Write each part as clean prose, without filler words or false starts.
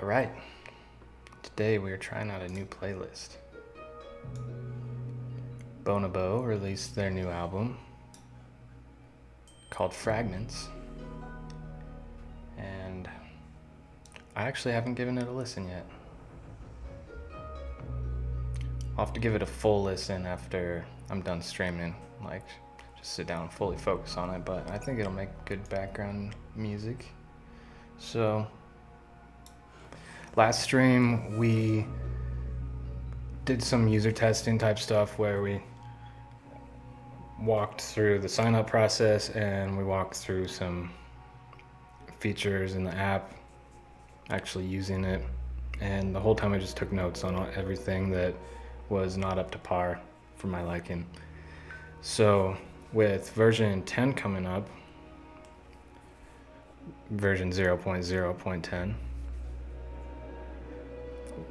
All right, today we are trying out a new playlist. Bonobo released their new album called Fragments, and I actually haven't given it a listen yet. I'll have to give it a full listen after I'm done streaming, like just sit down and fully focus on it, but I think it'll make good background music. So last stream we did some user testing type stuff where we walked through the sign up process and we walked through some features in the app, actually using it, and the whole time I just took notes on everything that was not up to par for my liking. So with version 10 coming up, version 0.0.10,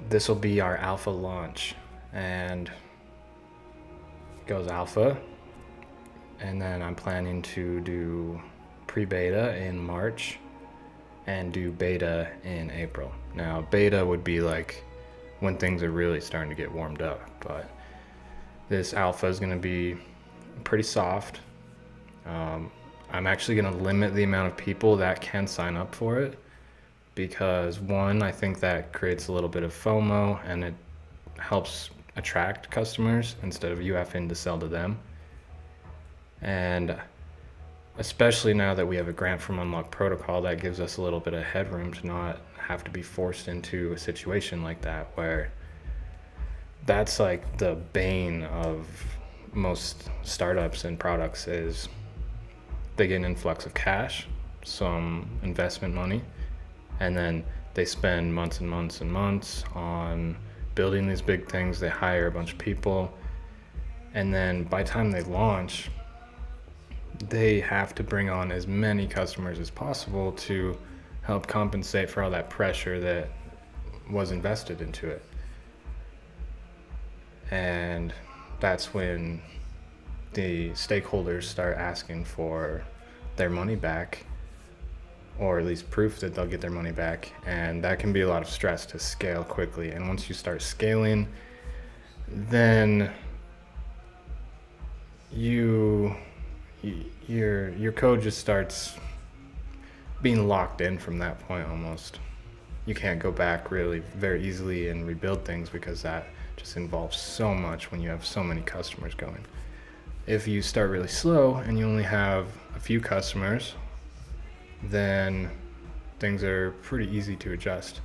this will be our alpha launch, and it goes alpha, and then I'm planning to do pre-beta in March and do beta in April. Now beta would be like when things are really starting to get warmed up, but this alpha is going to be pretty soft. I'm actually going to limit the amount of people that can sign up for it because, one, I think that creates a little bit of FOMO and it helps attract customers instead of you having to sell to them. And especially now that we have a grant from Unlock Protocol, that gives us a little bit of headroom to not have to be forced into a situation like that, where that's like the bane of most startups and products is they get an influx of cash, some investment money, and then they spend months and months and months on building these big things. They hire a bunch of people, and then by the time they launch, they have to bring on as many customers as possible to help compensate for all that pressure that was invested into it. And that's when the stakeholders start asking for their money back, or at least proof that they'll get their money back, and that can be a lot of stress to scale quickly. And once you start scaling, then your code just starts being locked in from that point almost. You can't go back really very easily and rebuild things because that just involves so much when you have so many customers going. If you start really slow and you only have a few customers, then things are pretty easy to adjust,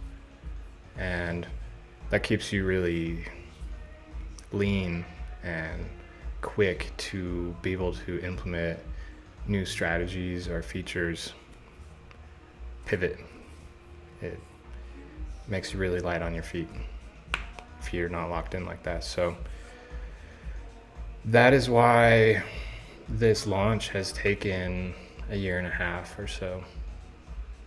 and that keeps you really lean and quick to be able to implement new strategies or features, pivot. It makes you really light on your feet if you're not locked in like that. So that is why this launch has taken a year and a half or so,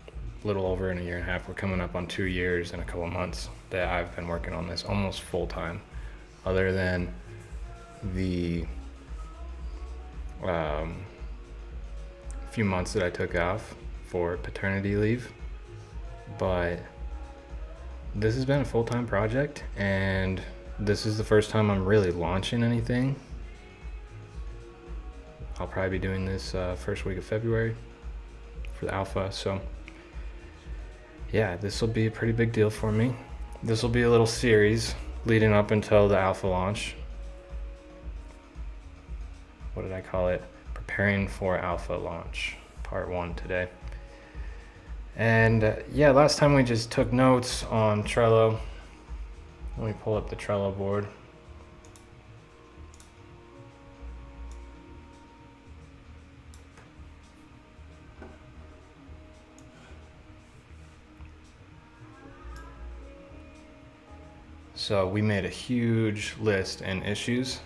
a little over in a year and a half. We're coming up on 2 years in a couple months that I've been working on this almost full time, other than the few months that I took off for paternity leave. But this has been a full-time project, and this is the first time I'm really launching anything. I'll probably be doing this first week of February for the alpha. So yeah, this will be a pretty big deal for me. This will be a little series leading up until the alpha launch. What did I call it? Preparing for alpha launch, part 1 today. And yeah, last time we just took notes on Trello. Let me pull up the Trello board. So we made a huge list and issues,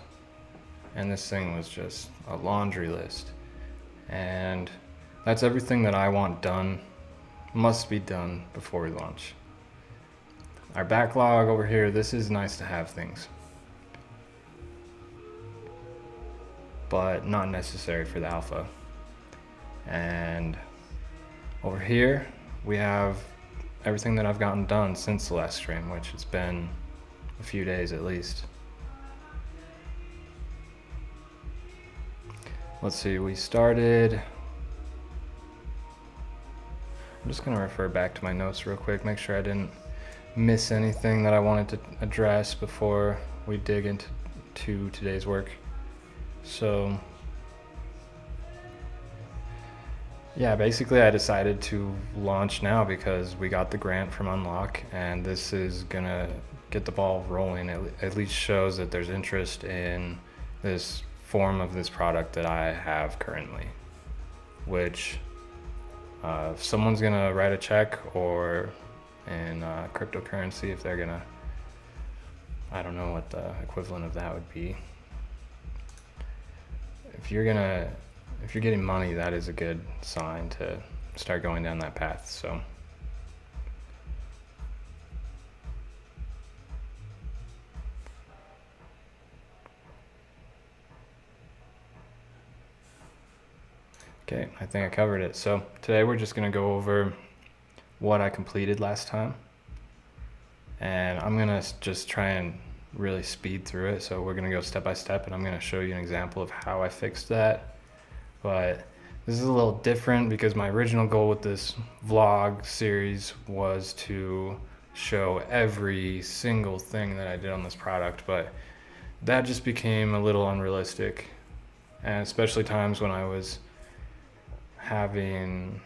and this thing was just a laundry list. And that's everything that I want done, must be done before we launch. Our backlog over here, this is nice to have things, but not necessary for the alpha. And over here we have everything that I've gotten done since the last stream, which has been a few days at least. Let's see, we started. I'm just gonna refer back to my notes real quick, make sure I didn't miss anything that I wanted to address before we dig into today's work. So yeah, basically I decided to launch now because we got the grant from Unlock, and this is gonna get the ball rolling. It at least shows that there's interest in this form of this product that I have currently, which if someone's gonna write a check or in cryptocurrency, if they're gonna, I don't know what the equivalent of that would be. If you're getting money, that is a good sign to start going down that path. So okay, I think I covered it. So today we're just gonna go over what I completed last time, and I'm gonna just try and really speed through it. So we're gonna go step by step, and I'm gonna show you an example of how I fixed that. But this is a little different because my original goal with this vlog series was to show every single thing that I did on this product, but that just became a little unrealistic, and especially times when I was having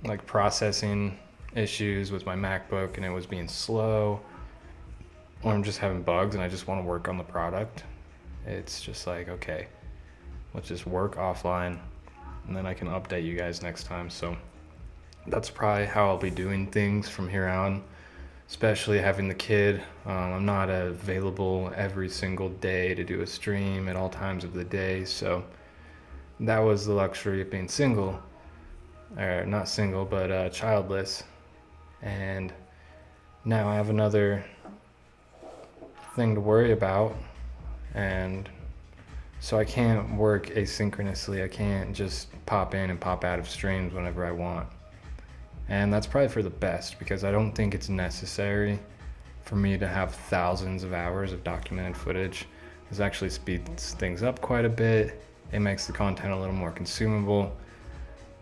like processing issues with my MacBook and it was being slow, or I'm just having bugs and I just want to work on the product. It's just like, okay, let's just work offline and then I can update you guys next time. So that's probably how I'll be doing things from here on, especially having the kid. I'm not available every single day to do a stream at all times of the day, so that was the luxury of being single, or not single, but childless. And now I have another thing to worry about, and so I can't work asynchronously. I can't just pop in and pop out of streams whenever I want. And that's probably for the best, because I don't think it's necessary for me to have thousands of hours of documented footage. This actually speeds things up quite a bit. It makes the content a little more consumable,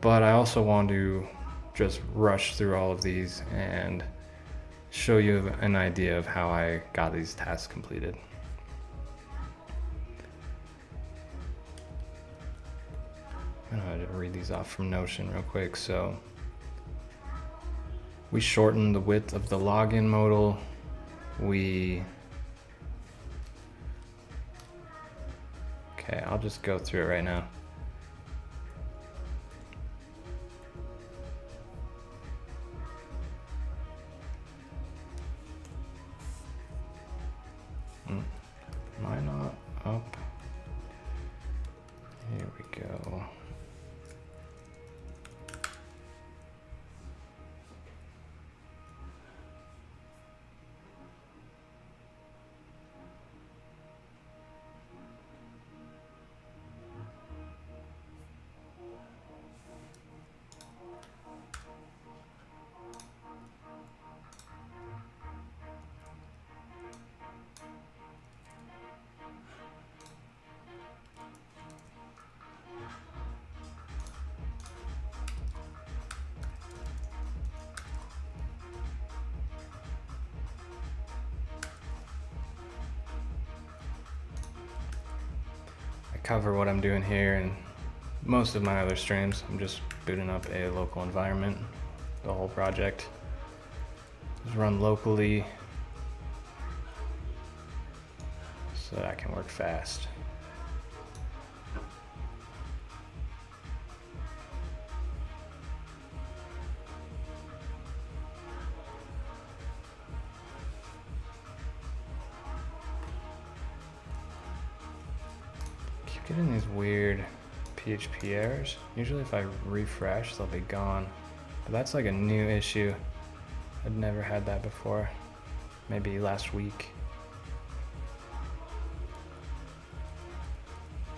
but I also want to just rush through all of these and show you an idea of how I got these tasks completed. I'm gonna read these off from Notion real quick. So we shortened the width of the login modal. Okay, I'll just go through it right now. Am I not up? Here we go. Cover what I'm doing here and most of my other streams. I'm just booting up a local environment. The whole project is run locally so that I can work fast. Getting these weird PHP errors. Usually if I refresh, they'll be gone. But that's like a new issue. I'd never had that before. Maybe last week.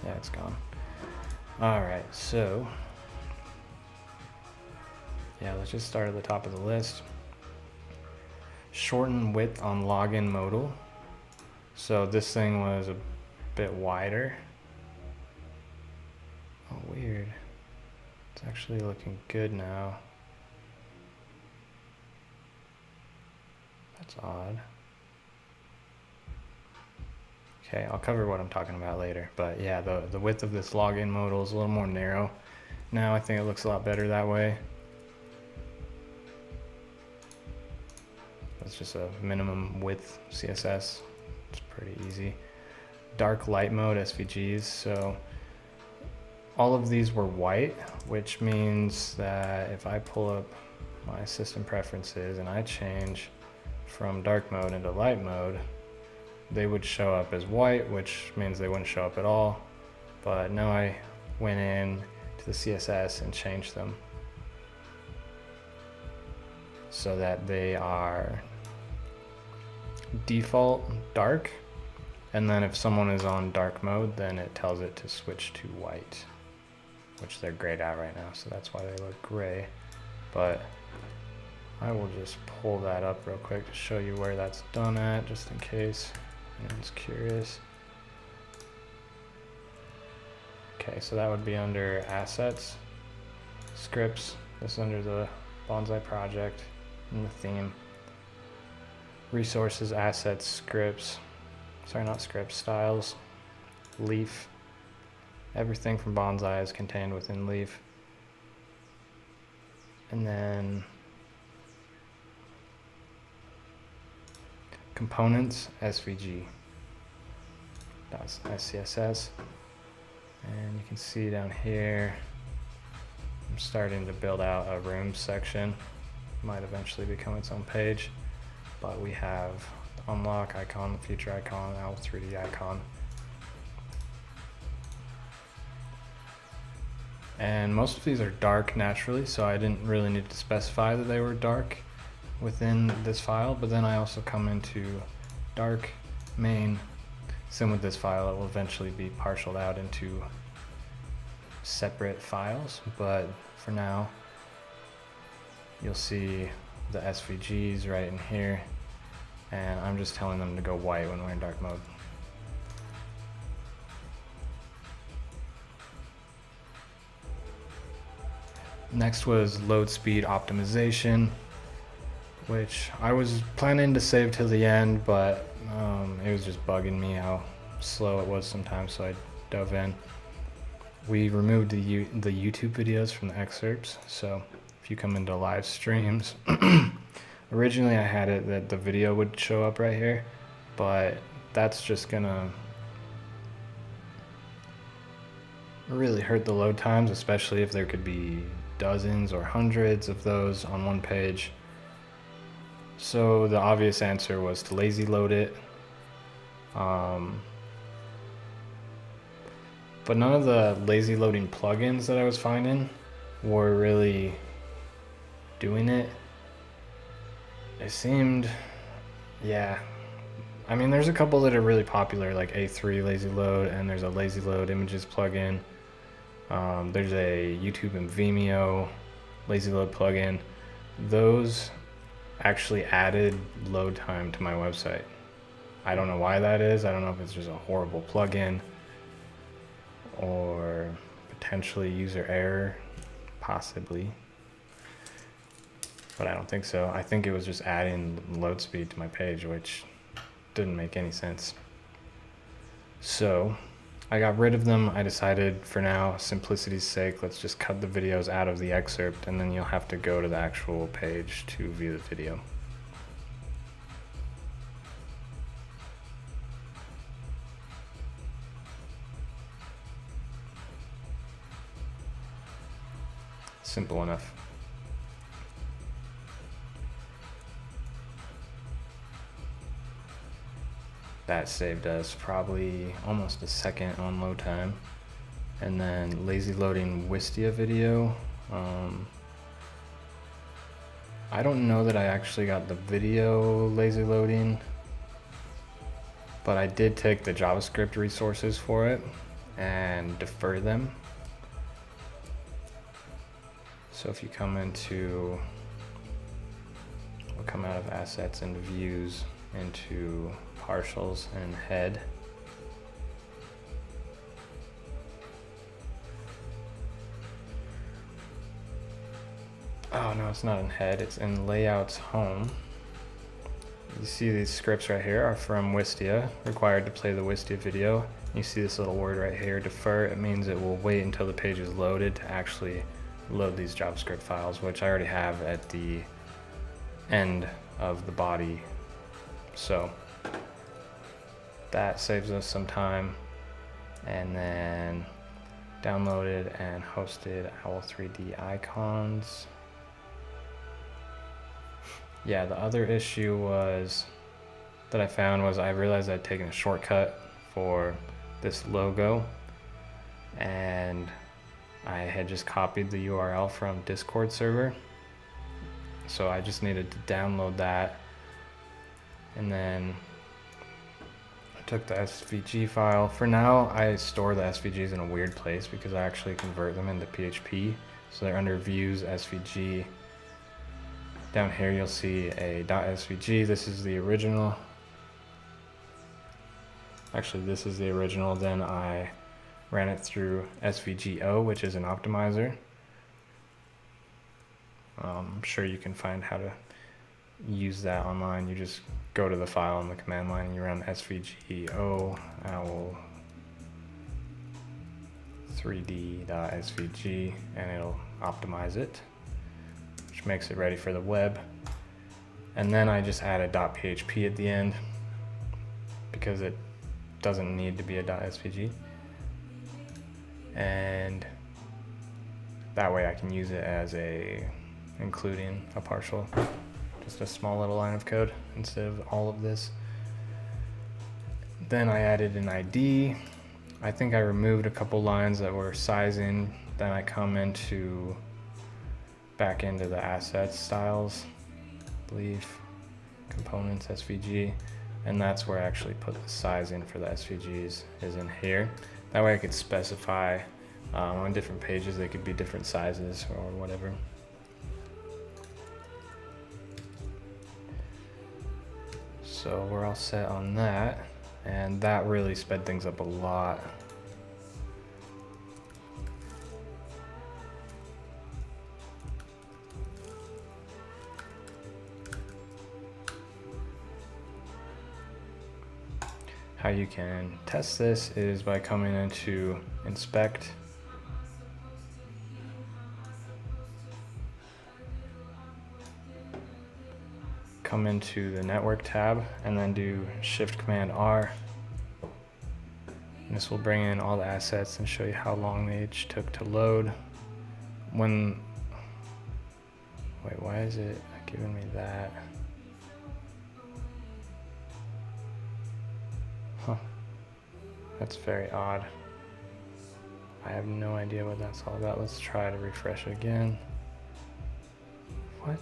Yeah, it's gone. All right, so yeah, let's just start at the top of the list. shorten width on login modal. So this thing was a bit wider. Oh, weird. It's actually looking good now. That's odd. Okay, I'll cover what I'm talking about later. But yeah, the width of this login modal is a little more narrow. Now I think it looks a lot better that way. That's just a minimum width CSS. It's pretty easy. Dark light mode SVGs. So all of these were white, which means that if I pull up my system preferences and I change from dark mode into light mode, they would show up as white, which means they wouldn't show up at all. But now I went in to the CSS and changed them so that they are default dark, and then if someone is on dark mode, then it tells it to switch to white, which they're grayed out right now, so that's why they look gray. But I will just pull that up real quick to show you where that's done at, just in case anyone's curious. Okay, so that would be under assets, scripts. This is under the Bonsai project and the theme. Resources, assets, scripts. Sorry, not scripts, styles, leaf. Everything from Bonsai is contained within leaf. And then components, SVG. That's SCSS. And you can see down here, I'm starting to build out a rooms section. Might eventually become its own page. But we have the unlock icon, the future icon, now 3D icon. And most of these are dark naturally, so I didn't really need to specify that they were dark within this file, but then I also come into dark main. Same with this file, it will eventually be partialed out into separate files, but for now, you'll see the SVGs right in here, and I'm just telling them to go white when we're in dark mode. Next was load speed optimization, which I was planning to save till the end, but it was just bugging me how slow it was sometimes, so I dove in. We removed the YouTube videos from the excerpts, so if you come into live streams, originally I had it that the video would show up right here, but that's just gonna really hurt the load times, especially if there could be dozens or hundreds of those on one page. So the obvious answer was to lazy load it. But none of the lazy loading plugins that I was finding were really doing it. It seemed, yeah. I mean, there's a couple that are really popular, like A3 lazy load, and there's a lazy load images plugin. There's a YouTube and Vimeo lazy load plugin. Those actually added load time to my website. I don't know why that is. I don't know if it's just a horrible plugin or potentially user error, possibly. But I don't think so. I think it was just adding load speed to my page, which didn't make any sense. So I got rid of them. I decided for now, simplicity's sake, let's just cut the videos out of the excerpt, and then you'll have to go to the actual page to view the video. Simple enough. That saved us probably almost a second on load time. And then lazy loading Wistia video. I don't know that I actually got the video lazy loading, but I did take the JavaScript resources for it and defer them. So if you come into, we'll come out of assets into views, into partials and head. Oh no, it's not in head, it's in layouts home. You see these scripts right here are from Wistia, required to play the Wistia video. You see this little word right here, defer. It means it will wait until the page is loaded to actually load these JavaScript files, which I already have at the end of the body. So that saves us some time. And then downloaded and hosted Owl 3D icons. Yeah, the other issue was that I found was I realized I'd taken a shortcut for this logo, and I had just copied the URL from Discord server. So I just needed to download that, and then I took the SVG file. For now, I store the SVGs in a weird place because I actually convert them into PHP. So they're under views, SVG. Down here you'll see a .svg. This is the original. Actually, this is the original. Then I ran it through SVGO, which is an optimizer. I'm sure you can find how to use that online. You just go to the file in the command line and you run svgo owl 3d.svg and it'll optimize it, which makes it ready for the web. And then I just added .php at the end because it doesn't need to be a .svg. And that way I can use it as including a partial, just a small little line of code instead of all of this. Then I added an ID. I think I removed a couple lines that were sizing. Then I come back into the assets styles, I believe, components, SVG, and that's where I actually put the sizing for the SVGs is in here. That way I could specify on different pages, they could be different sizes or whatever. So we're all set on that, and that really sped things up a lot. How you can test this is by coming into inspect, come into the network tab and then do Shift Command R. And this will bring in all the assets and show you how long they each took to load. Wait, why is it giving me that? Huh, that's very odd. I have no idea what that's all about. Let's try to refresh it again. What?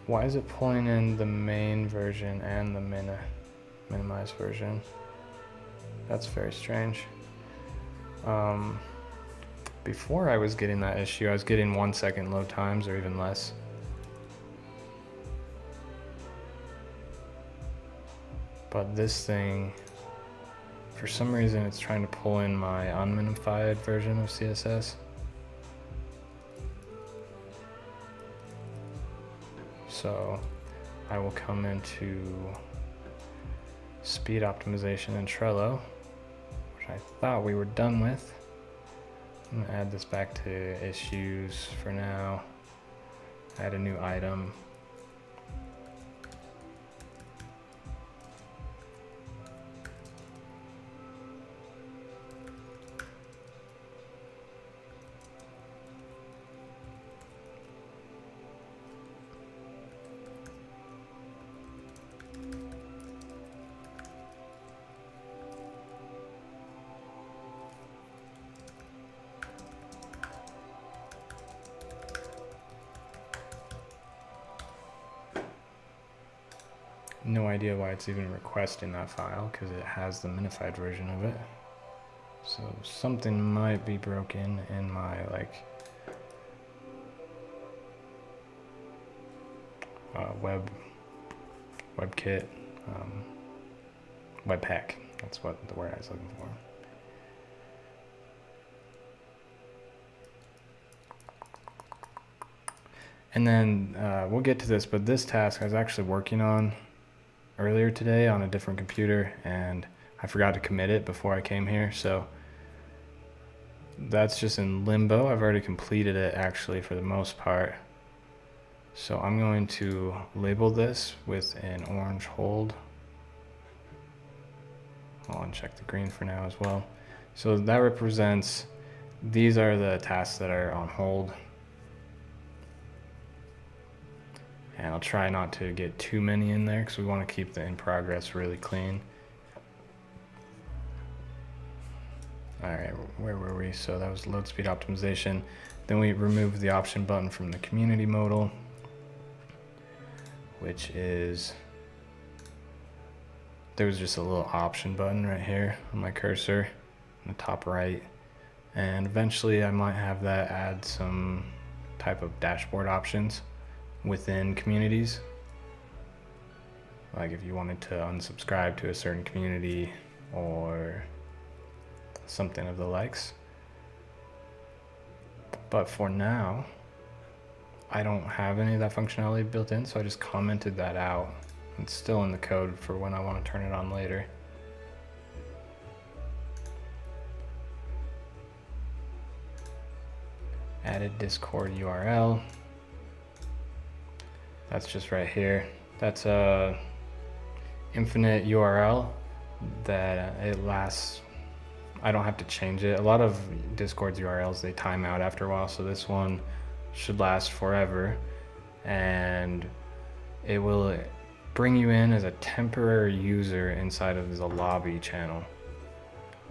Why is it pulling in the main version and the minimized version? That's very strange. Before I was getting that issue, I was getting 1 second load times or even less. But this thing, for some reason, it's trying to pull in my unminified version of CSS. So I will come into speed optimization in Trello, which I thought we were done with. I'm gonna add this back to issues for now. Add a new item. No idea why it's even requesting that file because it has the minified version of it. So something might be broken in my WebKit, Webpack. That's what the word I was looking for. And then we'll get to this, but this task I was actually working on earlier today on a different computer, and I forgot to commit it before I came here, so that's just in limbo. I've already completed it actually for the most part. So I'm going to label this with an orange hold. I'll uncheck the green for now as well. So that represents, these are the tasks that are on hold. And I'll try not to get too many in there because we want to keep the in progress really clean. All right, where were we? So that was load speed optimization. Then we removed the option button from the community modal, which is, there was just a little option button right here on my cursor in the top right. And eventually I might have that add some type of dashboard options within communities. Like if you wanted to unsubscribe to a certain community or something of the likes. But for now, I don't have any of that functionality built in, so I just commented that out. It's still in the code for when I want to turn it on later. Added Discord URL. That's just right here. That's a infinite URL that it lasts. I don't have to change it. A lot of Discord's URLs, they time out after a while, so this one should last forever. And it will bring you in as a temporary user inside of the lobby channel.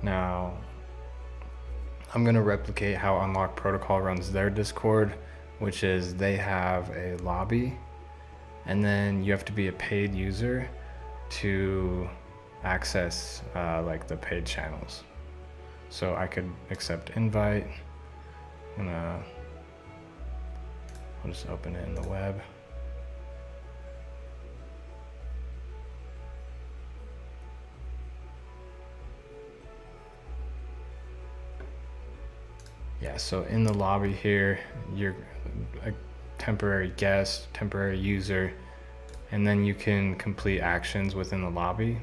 Now, I'm gonna replicate how Unlock Protocol runs their Discord, which is they have a lobby, and then you have to be a paid user to access like the paid channels. So I could accept invite. I'll just open it in the web. Yeah, so in the lobby here, you're a temporary guest, temporary user, and then you can complete actions within the lobby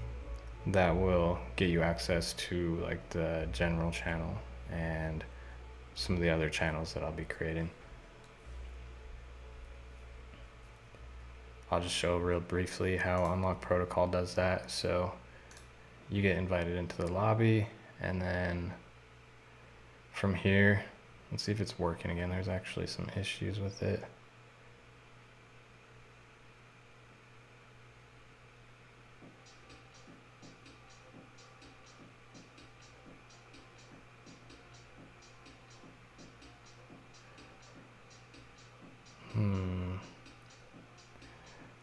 that will get you access to like the general channel and some of the other channels that I'll be creating. I'll just show real briefly how Unlock Protocol does that. So you get invited into the lobby, and then from here, let's see if it's working again. There's actually some issues with it.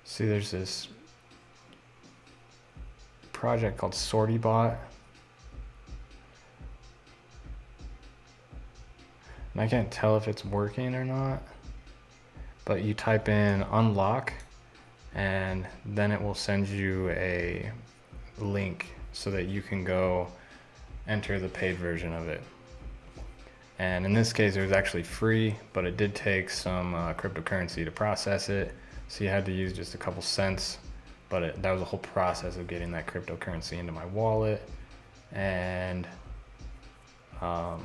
See, there's this project called SortyBot. And I can't tell if it's working or not, but you type in unlock and then it will send you a link so that you can go enter the paid version of it. And in this case, it was actually free, but it did take some cryptocurrency to process it. So you had to use just a couple cents, but that was a whole process of getting that cryptocurrency into my wallet. And I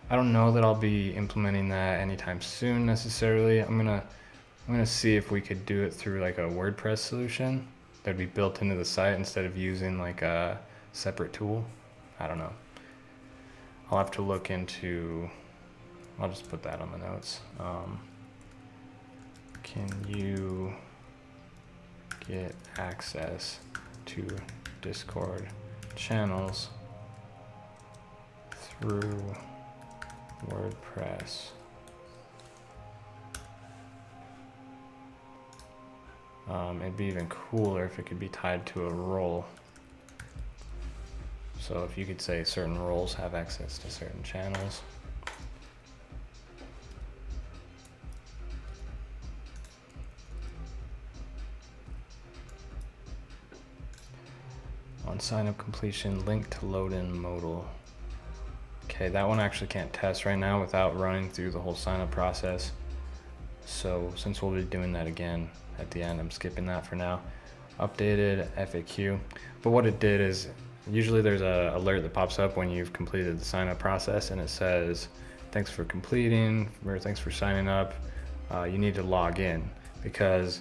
don't know that I'll be implementing that anytime soon necessarily. I'm gonna see if we could do it through like a WordPress solution that'd be built into the site instead of using like a separate tool. I don't know. I'll have to look into, I'll just put that on the notes. Can you get access to Discord channels through WordPress? It'd be even cooler if it could be tied to a role. So if you could say certain roles have access to certain channels. On sign up completion, link to load in modal. Okay, that one actually can't test right now without running through the whole sign up process. So since we'll be doing that again at the end, I'm skipping that for now. Updated FAQ. But what it did is, usually there's a alert that pops up when you've completed the sign up process, and it says, thanks for completing, or thanks for signing up. You need to log in, because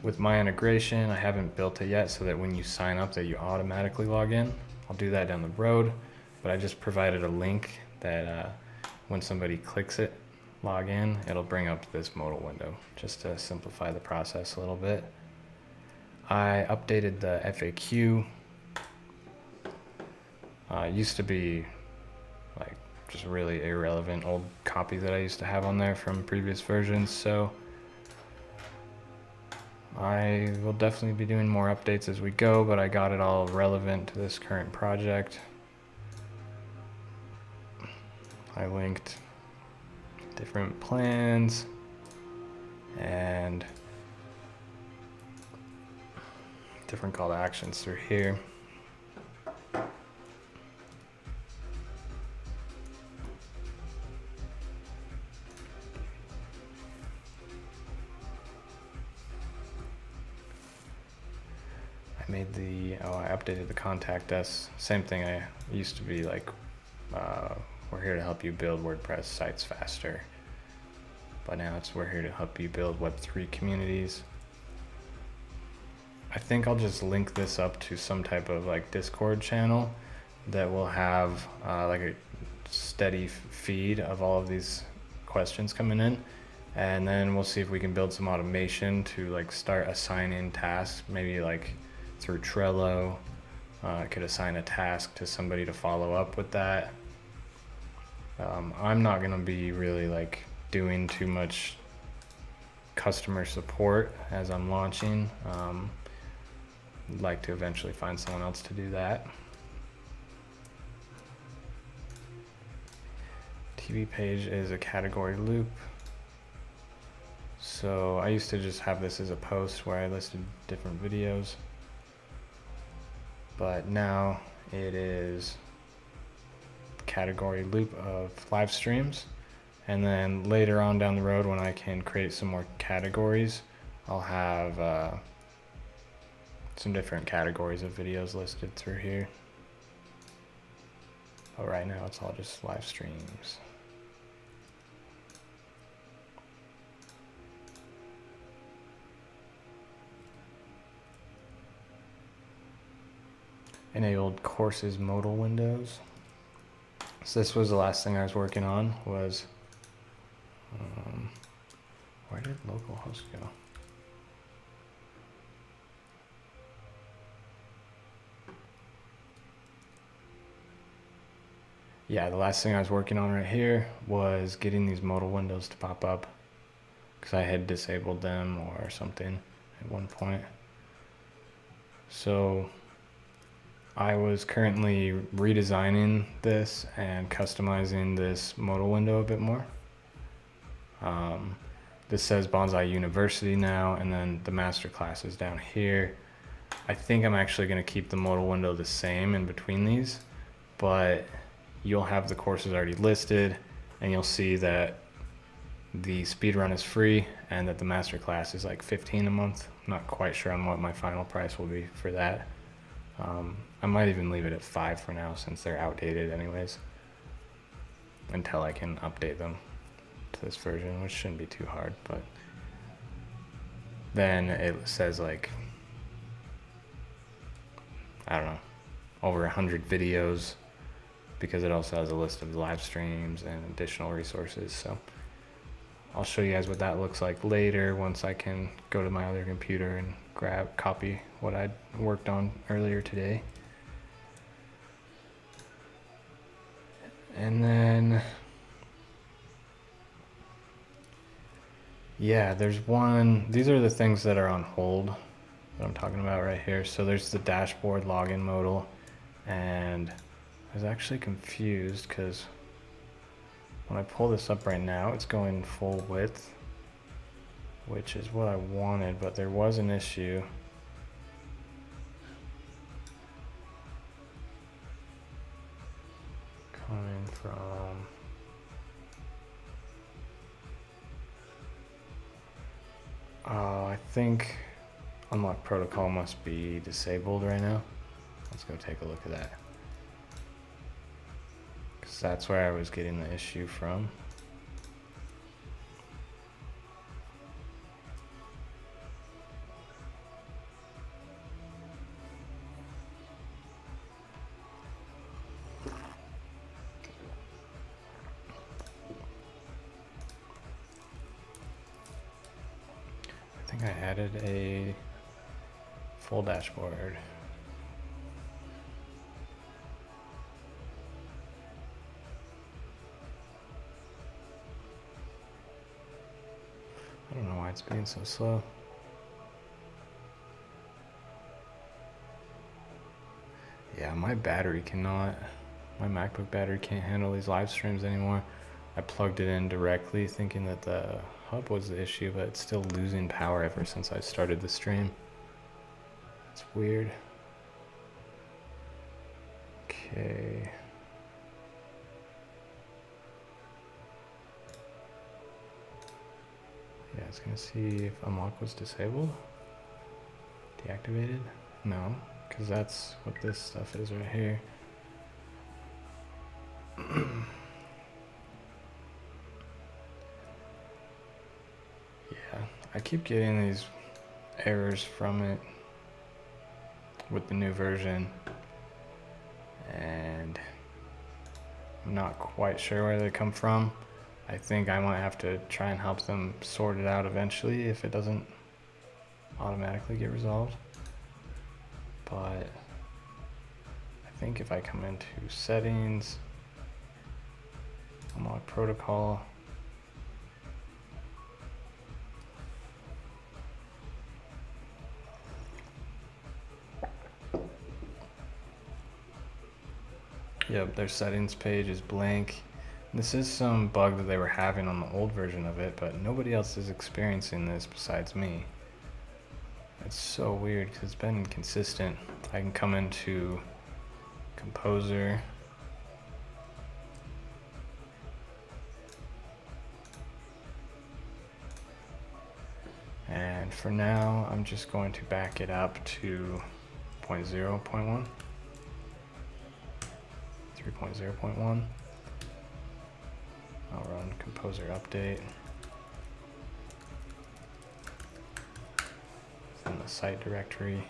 with my integration, I haven't built it yet so that when you sign up that you automatically log in. I'll do that down the road, but I just provided a link that when somebody clicks it, log in, it'll bring up this modal window just to simplify the process a little bit. I updated the FAQ. It used to be like just really irrelevant old copy that I used to have on there from previous versions, so I will definitely be doing more updates as we go, but I got it all relevant to this current project. I linked different plans and different call to actions through here. I updated the contact us. Same thing. I used to be like, we're here to help you build WordPress sites faster. But now it's, we're here to help you build Web3 communities. I think I'll just link this up to some type of like Discord channel that will have like a steady feed of all of these questions coming in. And then we'll see if we can build some automation to like start assigning tasks, maybe like through Trello. I could assign a task to somebody to follow up with that. I'm not gonna be really like doing too much customer support as I'm launching. I'd like to eventually find someone else to do that. TV page is a category loop. So I used to just have this as a post where I listed different videos, but now it is category loop of live streams. And then later on down the road, when I can create some more categories, I'll have some different categories of videos listed through here. But right now it's all just live streams. Enabled courses modal windows. So this was the last thing I was working on, was where did localhost go? Yeah, the last thing I was working on right here was getting these modal windows to pop up, because I had disabled them or something at one point. So I was currently redesigning this and customizing this modal window a bit more. This says Bonsai University now, and then the masterclass is down here. I think I'm actually going to keep the modal window the same in between these, but you'll have the courses already listed, and you'll see that the speedrun is free and that the masterclass is like $15 a month. I'm not quite sure on what my final price will be for that. I might even leave it at 5 for now, since they're outdated anyways, until I can update them to this version, which shouldn't be too hard. But then it says like, I don't know, over 100 videos, because it also has a list of live streams and additional resources. So I'll show you guys what that looks like later, once I can go to my other computer and copy what I worked on earlier today. And then, yeah, there's one, these are the things that are on hold that I'm talking about right here. So there's the dashboard login modal, and I was actually confused because when I pull this up right now, it's going full width, which is what I wanted, but there was an issue. I think unlock protocol must be disabled right now. Let's go take a look at that. Because that's where I was getting the issue from. I think I added a full dashboard. I don't know why it's being so slow. Yeah, my MacBook battery can't handle these live streams anymore. I plugged it in directly thinking that the hub was the issue, but it's still losing power ever since I started the stream. It's weird. Okay. Yeah, it's gonna see if unlock was disabled. Deactivated? No, because that's what this stuff is right here. Yeah, I keep getting these errors from it with the new version, and I'm not quite sure where they come from. I think I might have to try and help them sort it out eventually if it doesn't automatically get resolved. But I think if I come into settings, unlock protocol, yep, their settings page is blank. This is some bug that they were having on the old version of it, but nobody else is experiencing this besides me. It's so weird because it's been consistent. I can come into Composer, and for now I'm just going to back it up to 0.0.1, 3.0.1. I'll run Composer update. In the site directory.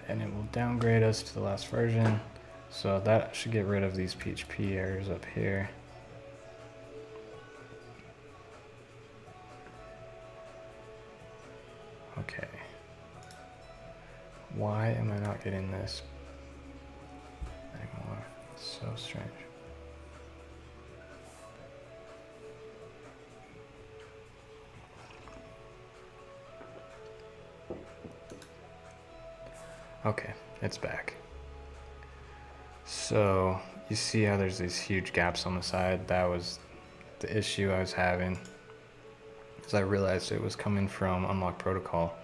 And it will downgrade us to the last version. So that should get rid of these PHP errors up here. Okay. Why am I not getting this anymore? It's so strange. Okay, it's back. So you see how there's these huge gaps on the side? That was the issue I was having, because I realized it was coming from unlock protocol.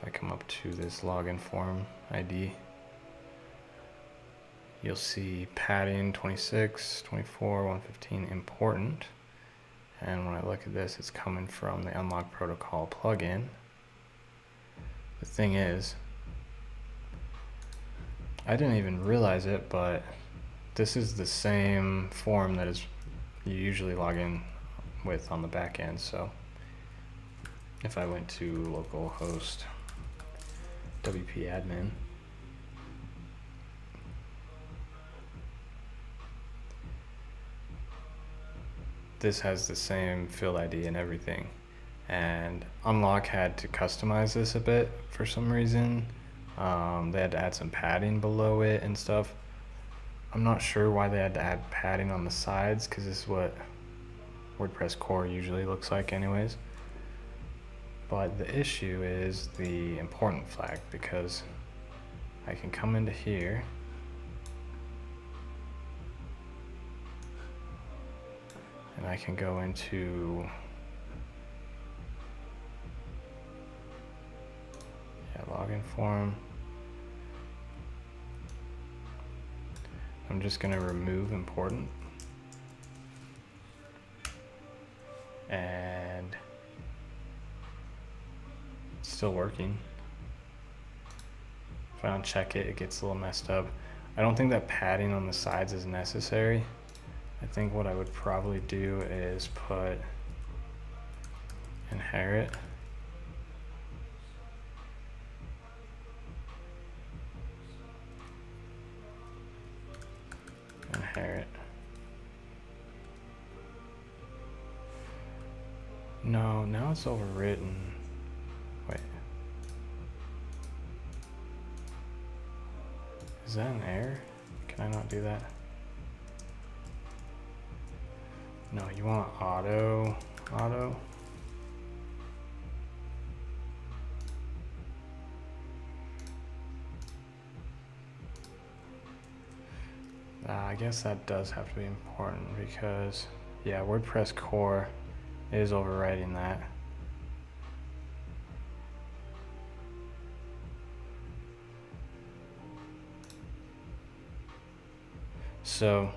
If I come up to this login form ID, you'll see padding 26, 24, 115 important. And when I look at this, it's coming from the unlock protocol plugin. The thing is, I didn't even realize it, but this is the same form that is you usually log in with on the back end. So if I went to localhost WP admin, this has the same field ID and everything. And Unlock had to customize this a bit for some reason. They had to add some padding below it and stuff. I'm not sure why they had to add padding on the sides, because this is what WordPress core usually looks like anyways. But the issue is the important flag, because I can come into here and I can go into login form, I'm just gonna remove important. And it's still working. If I don't check it, it gets a little messed up. I don't think that padding on the sides is necessary. I think what I would probably do is put inherit. Inherit. No, now it's overwritten. Wait. Is that an error? Can I not do that? No, you want auto. I guess that does have to be important because, yeah, WordPress core is overwriting that. So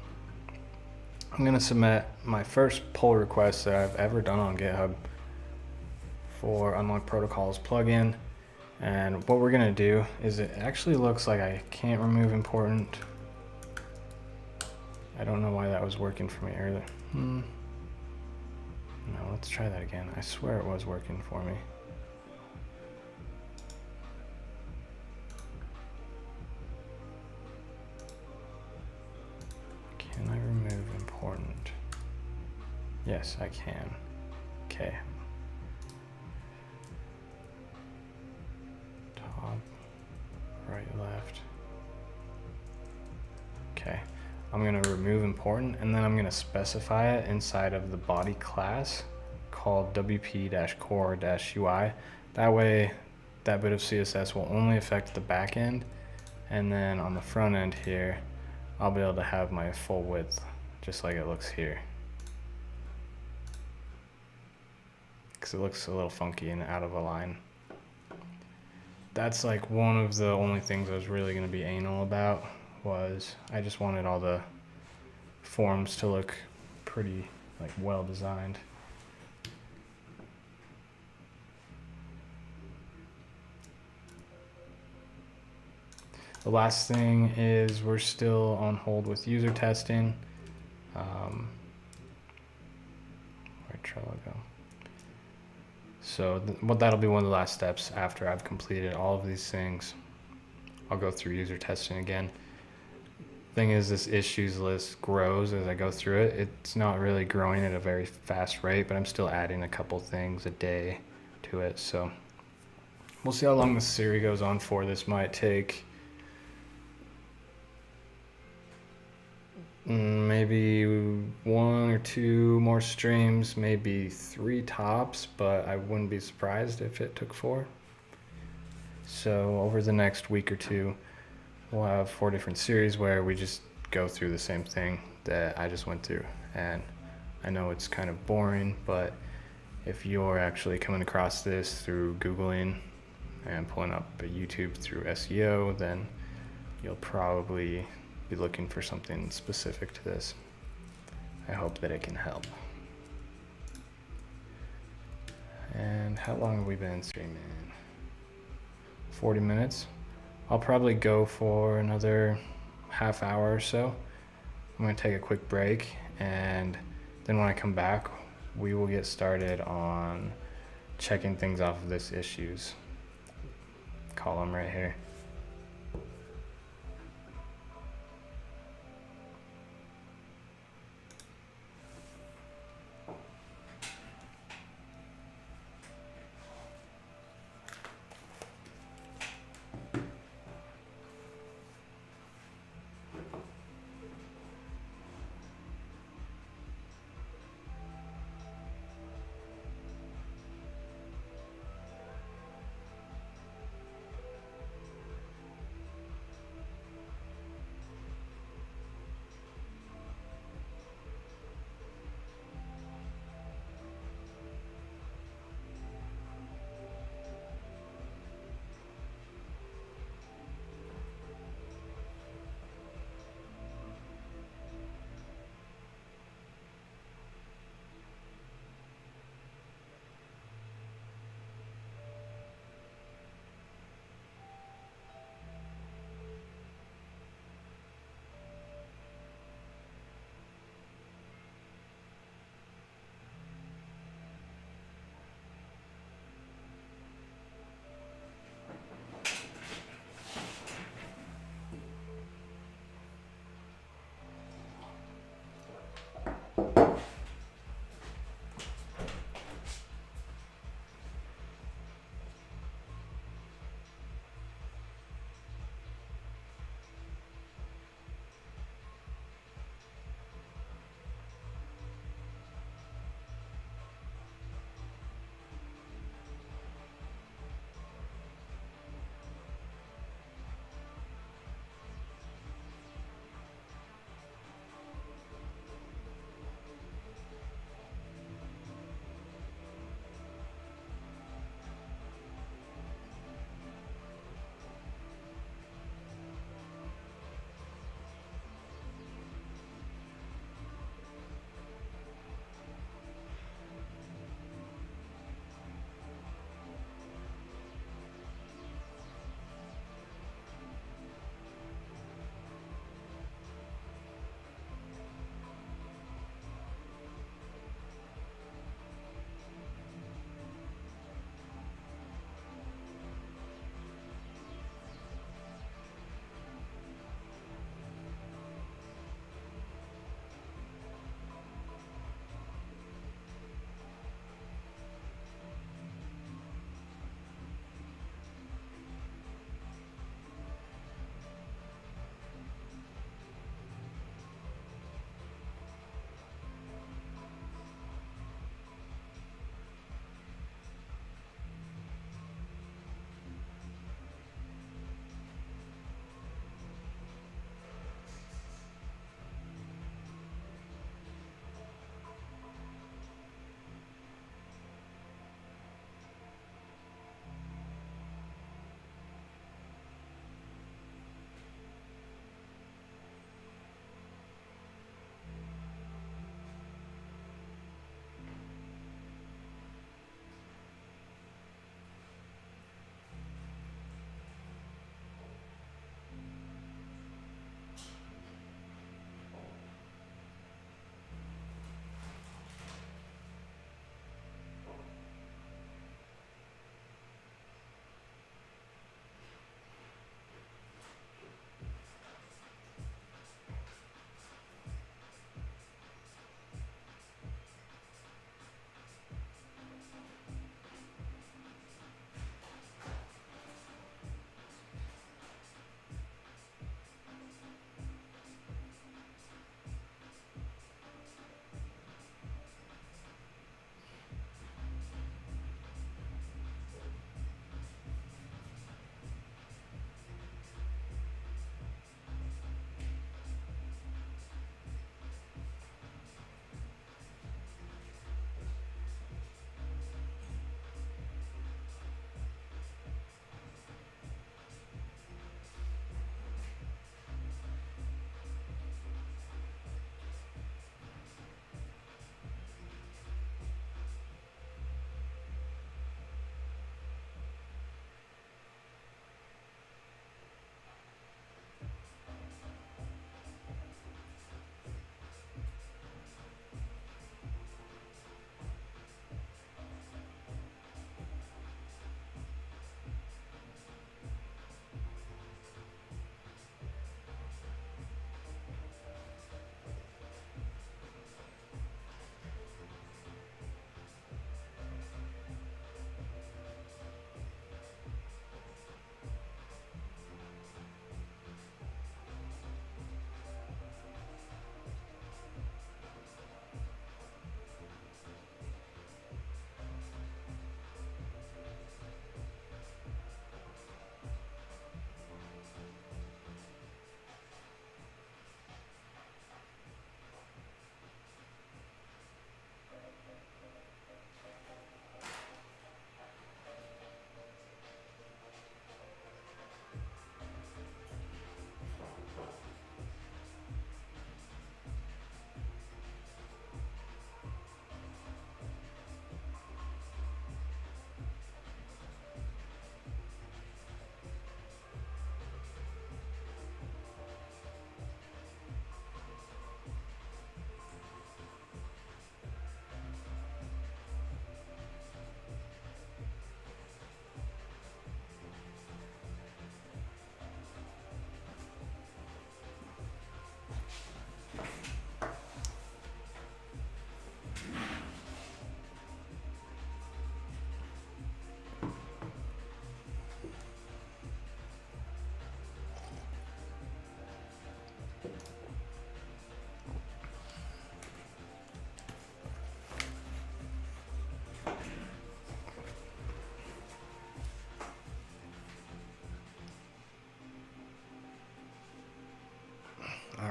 I'm going to submit my first pull request that I've ever done on GitHub for Unlock Protocols plugin. And what we're going to do is it actually looks like I can't remove important. I don't know why that was working for me earlier. No, let's try that again. I swear it was working for me. Can I remove important? Yes, I can. Okay. Top, right, left. Okay. I'm going to remove important, and then I'm going to specify it inside of the body class called wp-core-ui. That way, that bit of CSS will only affect the back end, and then on the front end here, I'll be able to have my full width, just like it looks here. Because it looks a little funky and out of line. That's like one of the only things I was really going to be anal about. Was I just wanted all the forms to look pretty like well designed. The last thing is we're still on hold with user testing. Where'd Trello go? So that'll be one of the last steps after I've completed all of these things. I'll go through user testing again. Thing is, this issues list grows as I go through it. It's not really growing at a very fast rate, but I'm still adding a couple things a day to it. So we'll see how long this series goes on for. This might take maybe 1 or 2 more streams, maybe 3 tops, but I wouldn't be surprised if it took 4. So over the next week or 2, we'll have 4 different series where we just go through the same thing that I just went through. And I know it's kind of boring, but if you're actually coming across this through Googling and pulling up a YouTube through SEO, then you'll probably be looking for something specific to this. I hope that it can help. And how long have we been streaming? 40 minutes. I'll probably go for another half hour or so. I'm going to take a quick break, and then when I come back, we will get started on checking things off of this issues column right here.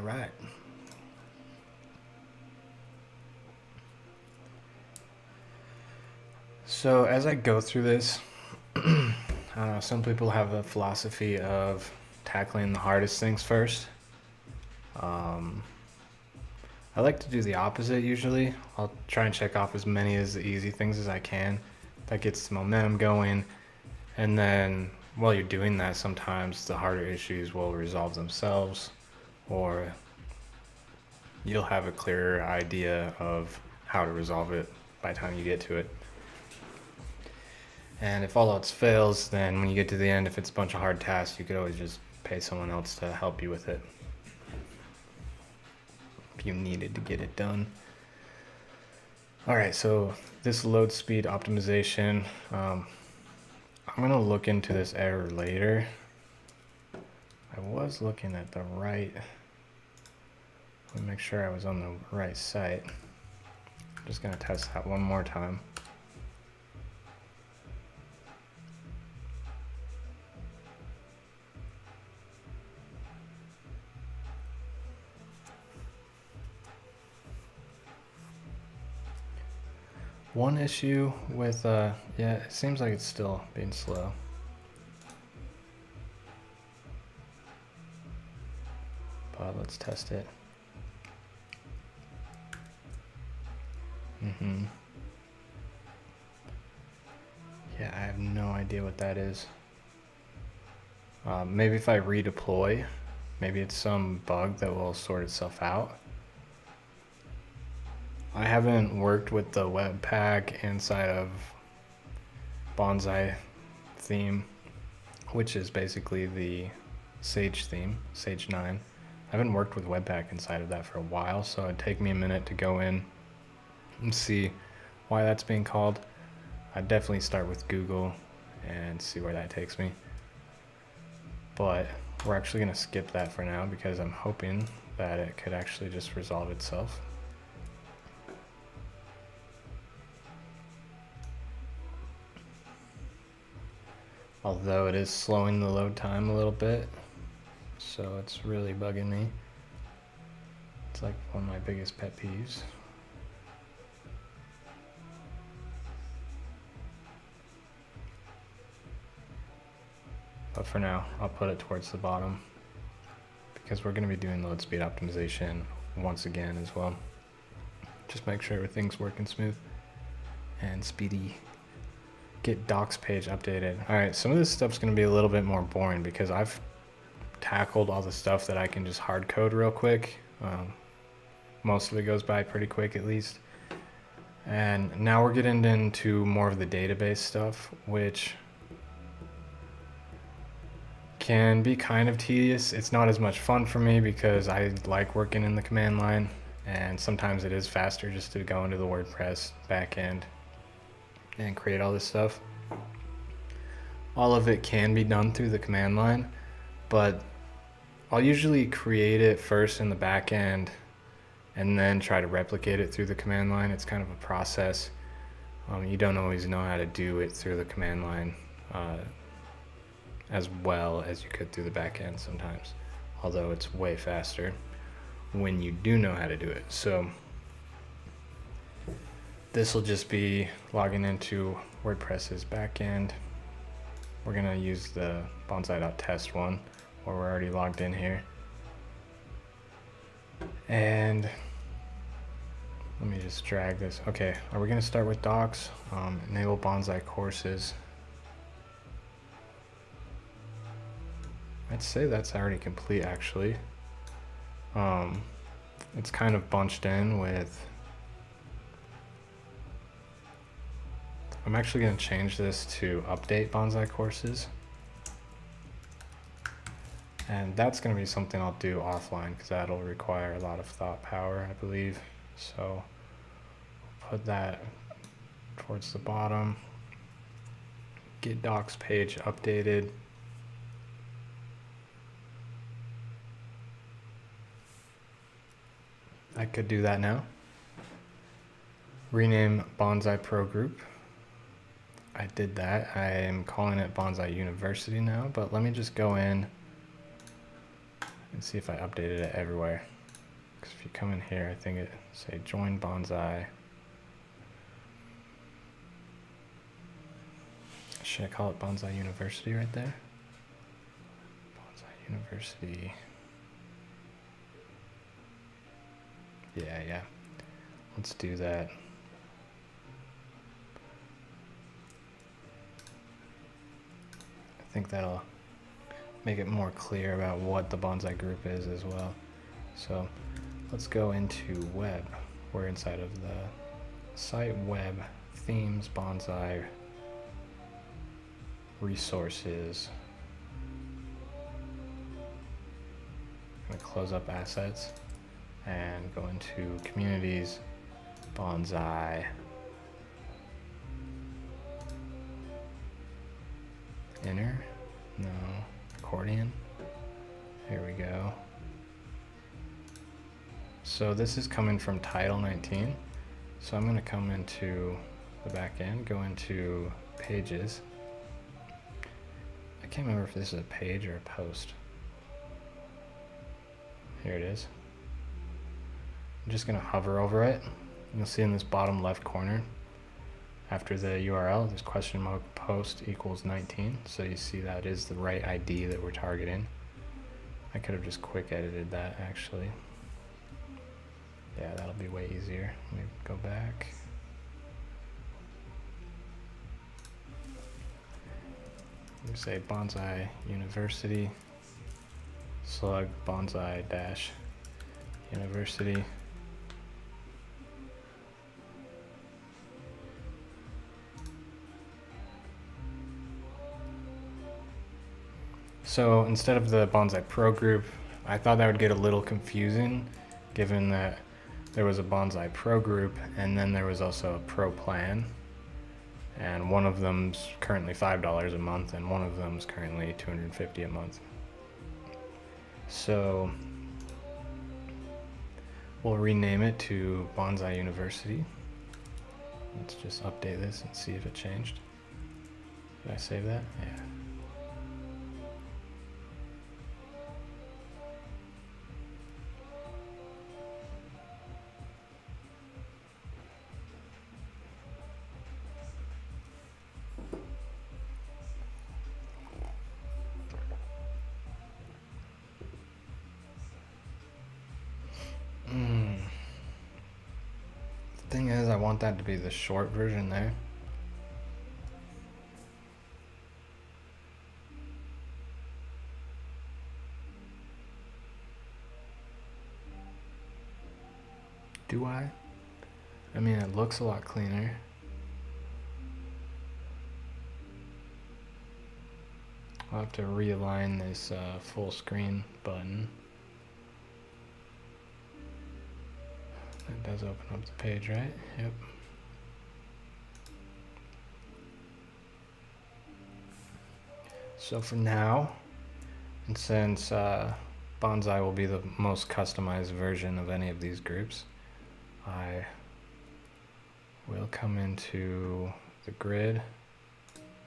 right. So as I go through this, I don't know, some people have a philosophy of tackling the hardest things first. I like to do the opposite usually. I'll try and check off as many as the easy things as I can. That gets the momentum going. And then while you're doing that, sometimes the harder issues will resolve themselves, or you'll have a clearer idea of how to resolve it by the time you get to it. And if all else fails, then when you get to the end, if it's a bunch of hard tasks, you could always just pay someone else to help you with it if you needed to get it done. All right, so this load speed optimization, I'm gonna look into this error later. I was looking at the right, let me make sure I was on the right site. I'm just gonna test that one more time. One issue with, yeah, it seems like it's still being slow. But let's test it. Yeah, I have no idea what that is. Maybe if I redeploy, maybe it's some bug that will sort itself out. I haven't worked with the Webpack inside of Bonsai theme, which is basically the Sage theme, Sage 9. I haven't worked with Webpack inside of that for a while, so it'd take me a minute to go in and see why that's being called. I'd definitely start with Google and see where that takes me. But we're actually going to skip that for now because I'm hoping that it could actually just resolve itself. Although it is slowing the load time a little bit, so it's really bugging me. It's like one of my biggest pet peeves. But for now, I'll put it towards the bottom because we're going to be doing load speed optimization once again as well. Just make sure everything's working smooth and speedy. Get docs page updated. All right, some of this stuff's going to be a little bit more boring because I've tackled all the stuff that I can just hard code real quick. Most of it goes by pretty quick at least. And now we're getting into more of the database stuff, which can be kind of tedious. It's not as much fun for me because I like working in the command line, and sometimes it is faster just to go into the WordPress backend and create all this stuff. All of it can be done through the command line, but I'll usually create it first in the backend and then try to replicate it through the command line. It's kind of a process. You don't always know how to do it through the command line as well as you could through the backend sometimes, although it's way faster when you do know how to do it. So this will just be logging into WordPress's backend. We're gonna use the bonsai.test one where we're already logged in here. And let me just drag this. Okay, are we gonna start with docs? Enable bonsai courses. I'd say that's already complete actually. It's kind of bunched in with, I'm actually going to change this to update bonsai courses. And that's going to be something I'll do offline because that'll require a lot of thought power, I believe. So put that towards the bottom. Get docs page updated. I could do that now. Rename Bonsai Pro Group. I did that. I am calling it Bonsai University now, but let me just go in and see if I updated it everywhere. if you come in here, I think it say join bonsai. Should I call it Bonsai University right there? Bonsai University. Yeah. Let's do that. I think that'll make it more clear about what the bonsai group is as well. So let's go into web. We're inside of the site web, themes, bonsai, resources. I'm gonna close up assets and go into communities, bonsai, inner, no, accordion, here we go. So this is coming from title 19. So I'm gonna come into the back end, go into pages. I can't remember if this is a page or a post. Here it is. I'm just gonna hover over it. You'll see in this bottom left corner, after the URL, there's question mark post equals 19. So you see that is the right ID that we're targeting. I could have just quick edited that actually. Yeah, that'll be way easier. Let me go back. We say Bonsai University, slug bonsai dash university. So instead of the Bonsai Pro group, I thought that would get a little confusing given that there was a Bonsai Pro group and then there was also a Pro plan. And one of them's currently $5 a month and one of them's currently $250 a month. So we'll rename it to Bonsai University. Let's just update this and see if it changed. Did I save that? Yeah. The thing is, I want that to be the short version there. Do I? I mean, it looks a lot cleaner. I'll have to realign this full screen button. That does open up the page, right? Yep. So for now, and since Bonsai will be the most customized version of any of these groups, I will come into the grid,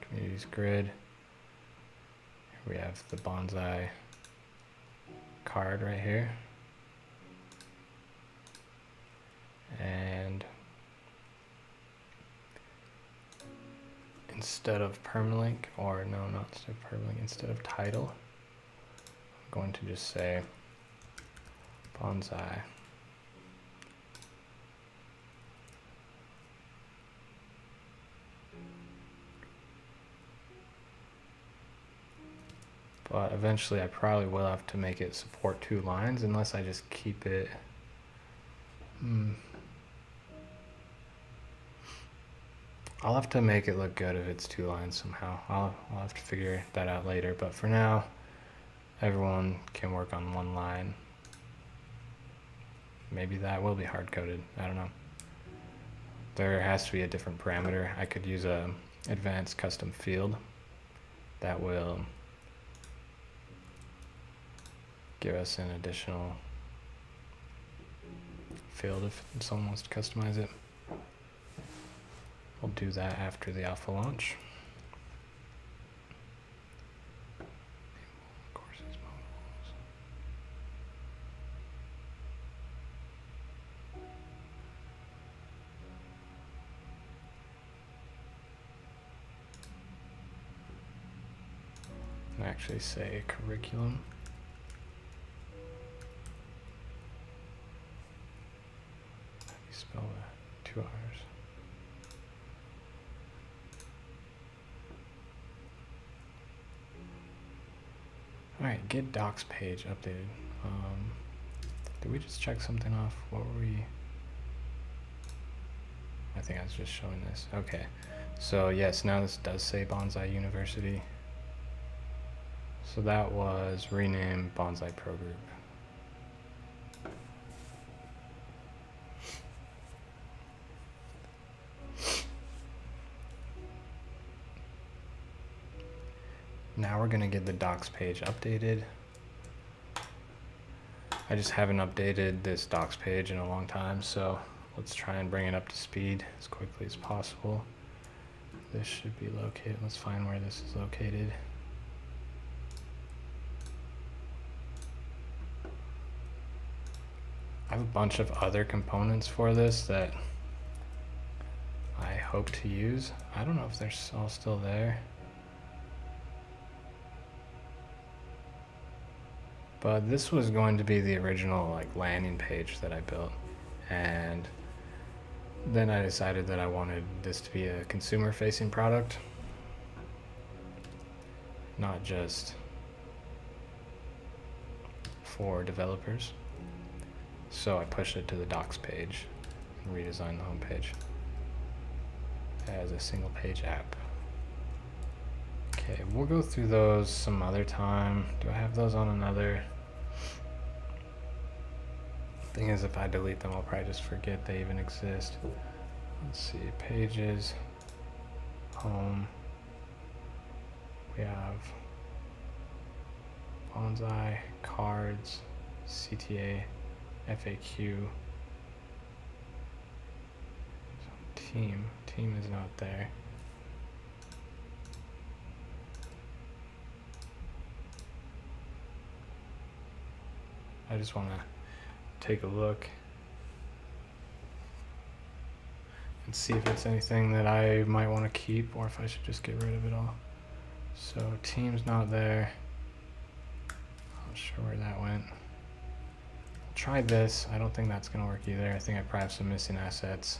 communities grid. Here we have the Bonsai card right here. And instead of permalink, or no, not instead of permalink, instead of title, I'm going to just say Bonsai. But eventually I probably will have to make it support 2 lines unless I just keep it. I'll have to make it look good if it's 2 lines somehow. I'll have to figure that out later, but for now, everyone can work on 1 line. Maybe that will be hard-coded, I don't know. There has to be a different parameter. I could use a advanced custom field that will give us an additional field if someone wants to customize it. We'll do that after the alpha launch. Courses, modules. actually say curriculum. How do you spell that? 2 R's. Alright, get docs page updated. Did we just check something off? What were we? I think I was just showing this. Okay. So yes, now this does say Bonsai University. So that was renamed Bonsai Pro Group. Now we're gonna get the docs page updated. I just haven't updated this docs page in a long time, so let's try and bring it up to speed as quickly as possible. This should be located. Let's find where this is located. I have a bunch of other components for this that I hope to use. I don't know if they're all still there. But this was going to be the original landing page that I built, and then I decided that I wanted this to be a consumer-facing product, not just for developers. So I pushed it to the docs page and redesigned the home page as a single page app. Okay, we'll go through those some other time. Do I have those on another? Thing is, if I delete them, I'll probably just forget they even exist. Let's see, pages, home. We have Bonsai, cards, CTA, FAQ. Team is not there. I just want to take a look and see if it's anything that I might want to keep or if I should just get rid of it all. So team's not there. Not sure where that went. Try this. I don't think that's going to work either. I think I probably have some missing assets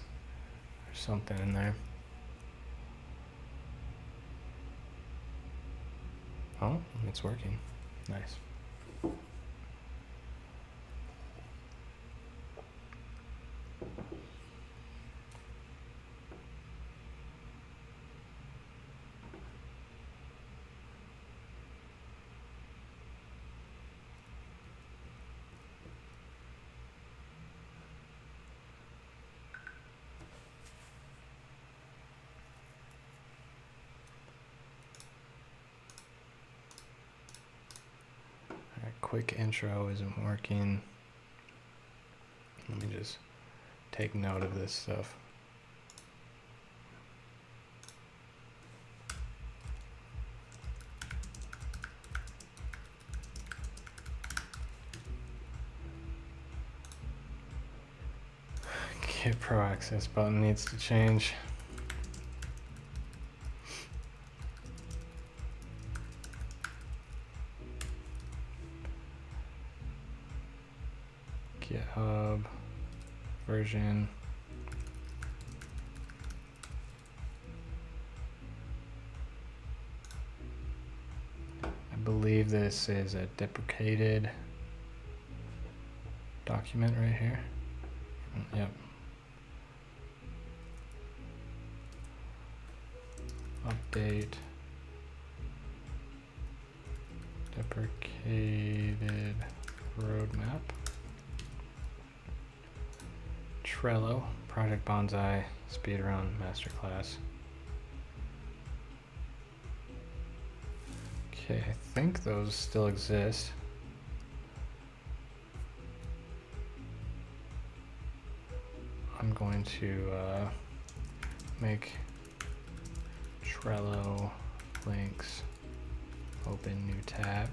or something in there. Oh, it's working. Nice. Quick intro isn't working. Let me just take note of this stuff. Get pro access button needs to change. GitHub version. I believe this is a deprecated document right here. Yep. Update. Deprecated roadmap. Trello, Project Bonsai, Speedrun, Masterclass. Okay, I think those still exist. I'm going to make Trello links, open new tab.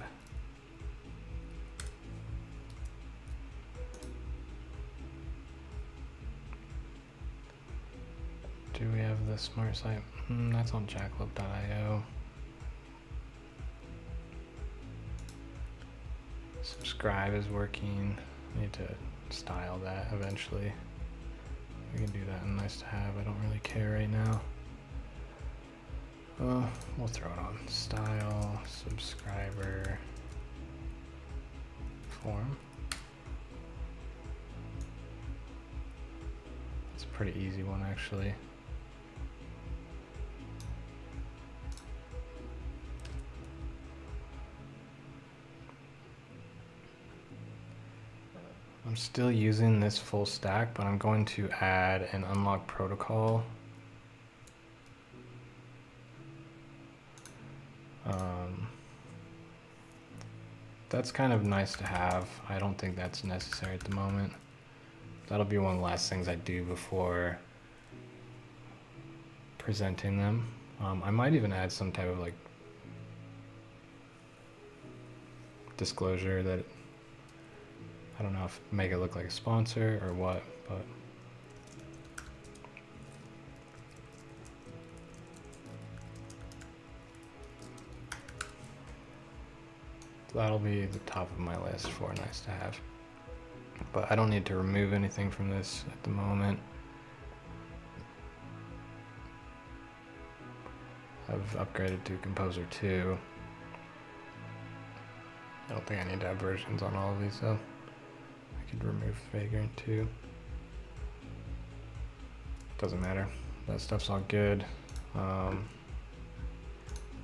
Do we have the smart site? That's on jackalope.io. subscribe is working. I need to style that eventually. We can do that in nice to have. I don't really care right now. We'll throw it on. Style, subscriber, form. It's a pretty easy one actually. I'm still using this full stack, but I'm going to add an unlock protocol. That's kind of nice to have. I don't think that's necessary at the moment. That'll be one of the last things I do before presenting them. I might even add some type of like disclosure that, I don't know if make it look like a sponsor or what, but that'll be the top of my list for nice to have. But I don't need to remove anything from this at the moment. I've upgraded to Composer 2. I don't think I need to have versions on all of these though. I could remove Vagrant too. Doesn't matter. That stuff's all good.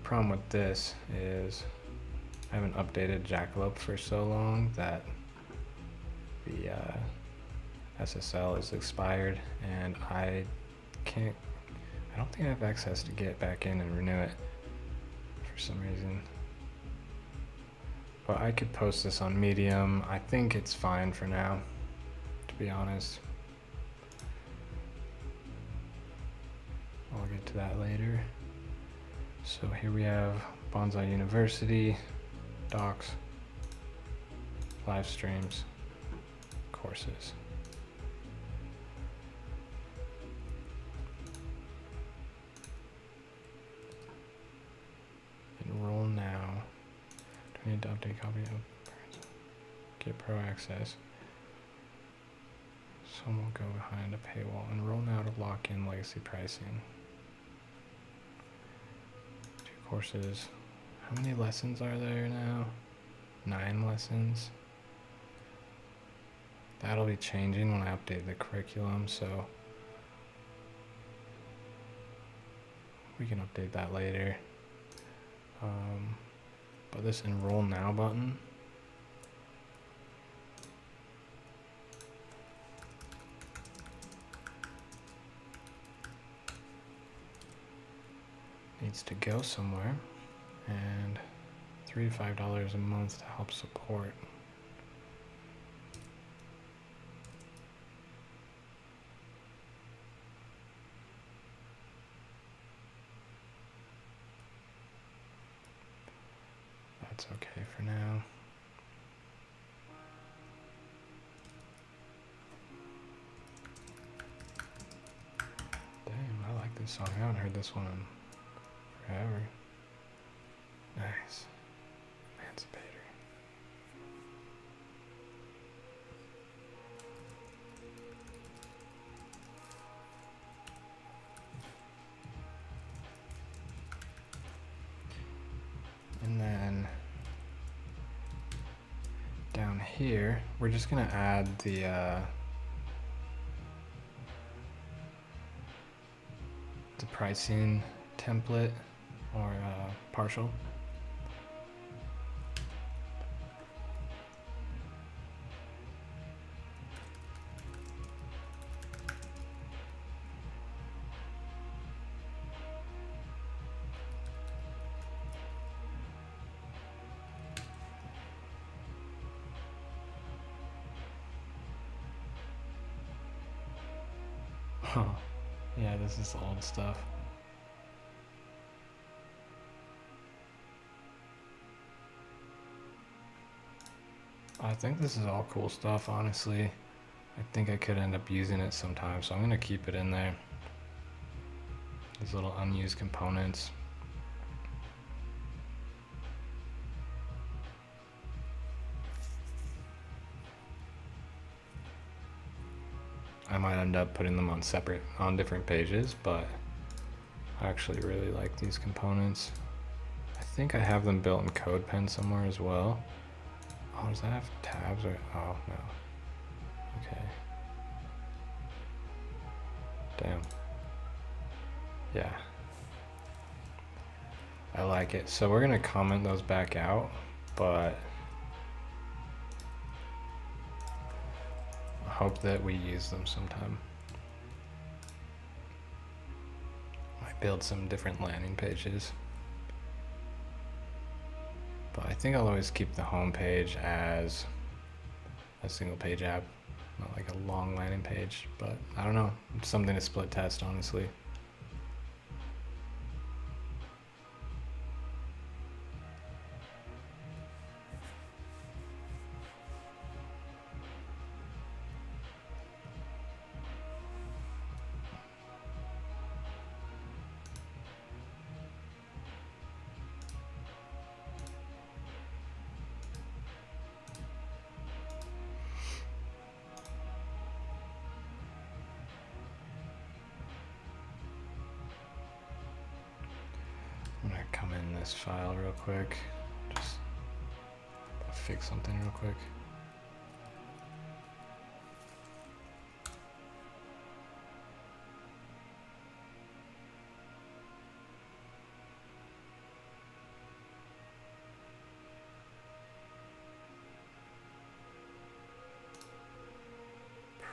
Problem with this is I haven't updated Jackalope for so long that the SSL is expired, and I don't think I have access to get back in and renew it for some reason. But I could post this on Medium. I think it's fine for now, to be honest. I'll get to that later. So here we have Bonsai University, docs, live streams, courses. Enroll now. Do I need to update copy of get pro access? Some will go behind a paywall. Enroll now to lock in legacy pricing. 2 courses. How many lessons are there now? 9 lessons. That'll be changing when I update the curriculum, so we can update that later. But this enroll now button, needs to go somewhere, and $3 to $5 a month to help support. That's okay for now. Damn, I like this song. I haven't heard this one in forever. Nice. Emancipator. And then down here, we're just gonna add the pricing template or partial. Huh. Yeah, this is old stuff. I think this is all cool stuff, honestly. I think I could end up using it sometime, so I'm gonna keep it in there. These little unused components. I might end up putting them on different pages, but I actually really like these components. I think I have them built in CodePen somewhere as well. Oh, does that have tabs or, oh no. Okay. Damn. Yeah. I like it. So we're gonna comment those back out, but I hope that we use them sometime. Might build some different landing pages. But I think I'll always keep the home page as a single page app, not like a long landing page, but I don't know. It's something to split test, honestly. I'm gonna come in this file real quick, just fix something real quick.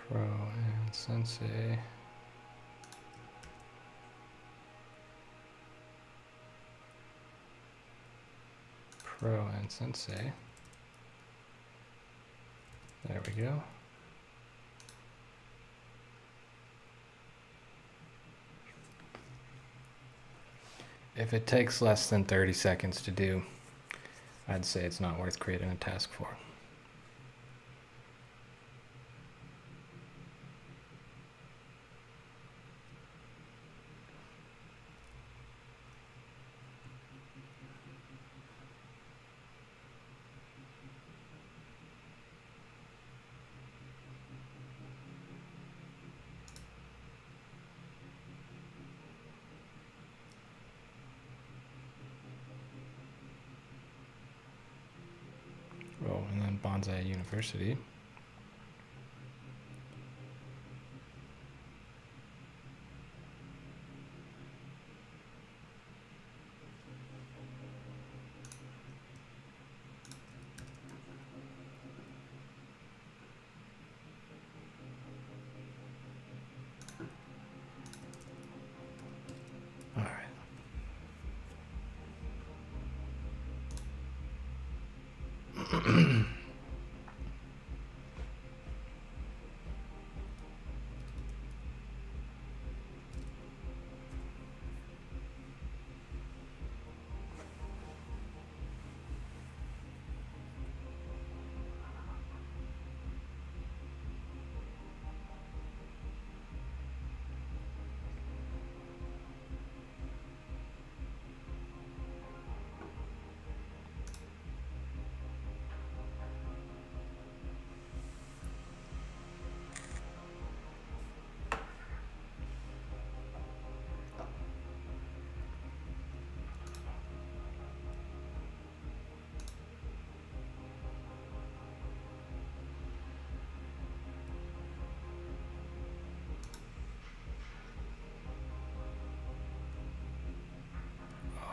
Pro and Sensei. Pro and Sensei. There we go. If it takes less than 30 seconds to do, I'd say it's not worth creating a task for. Oh, and then Bonsai University. All right.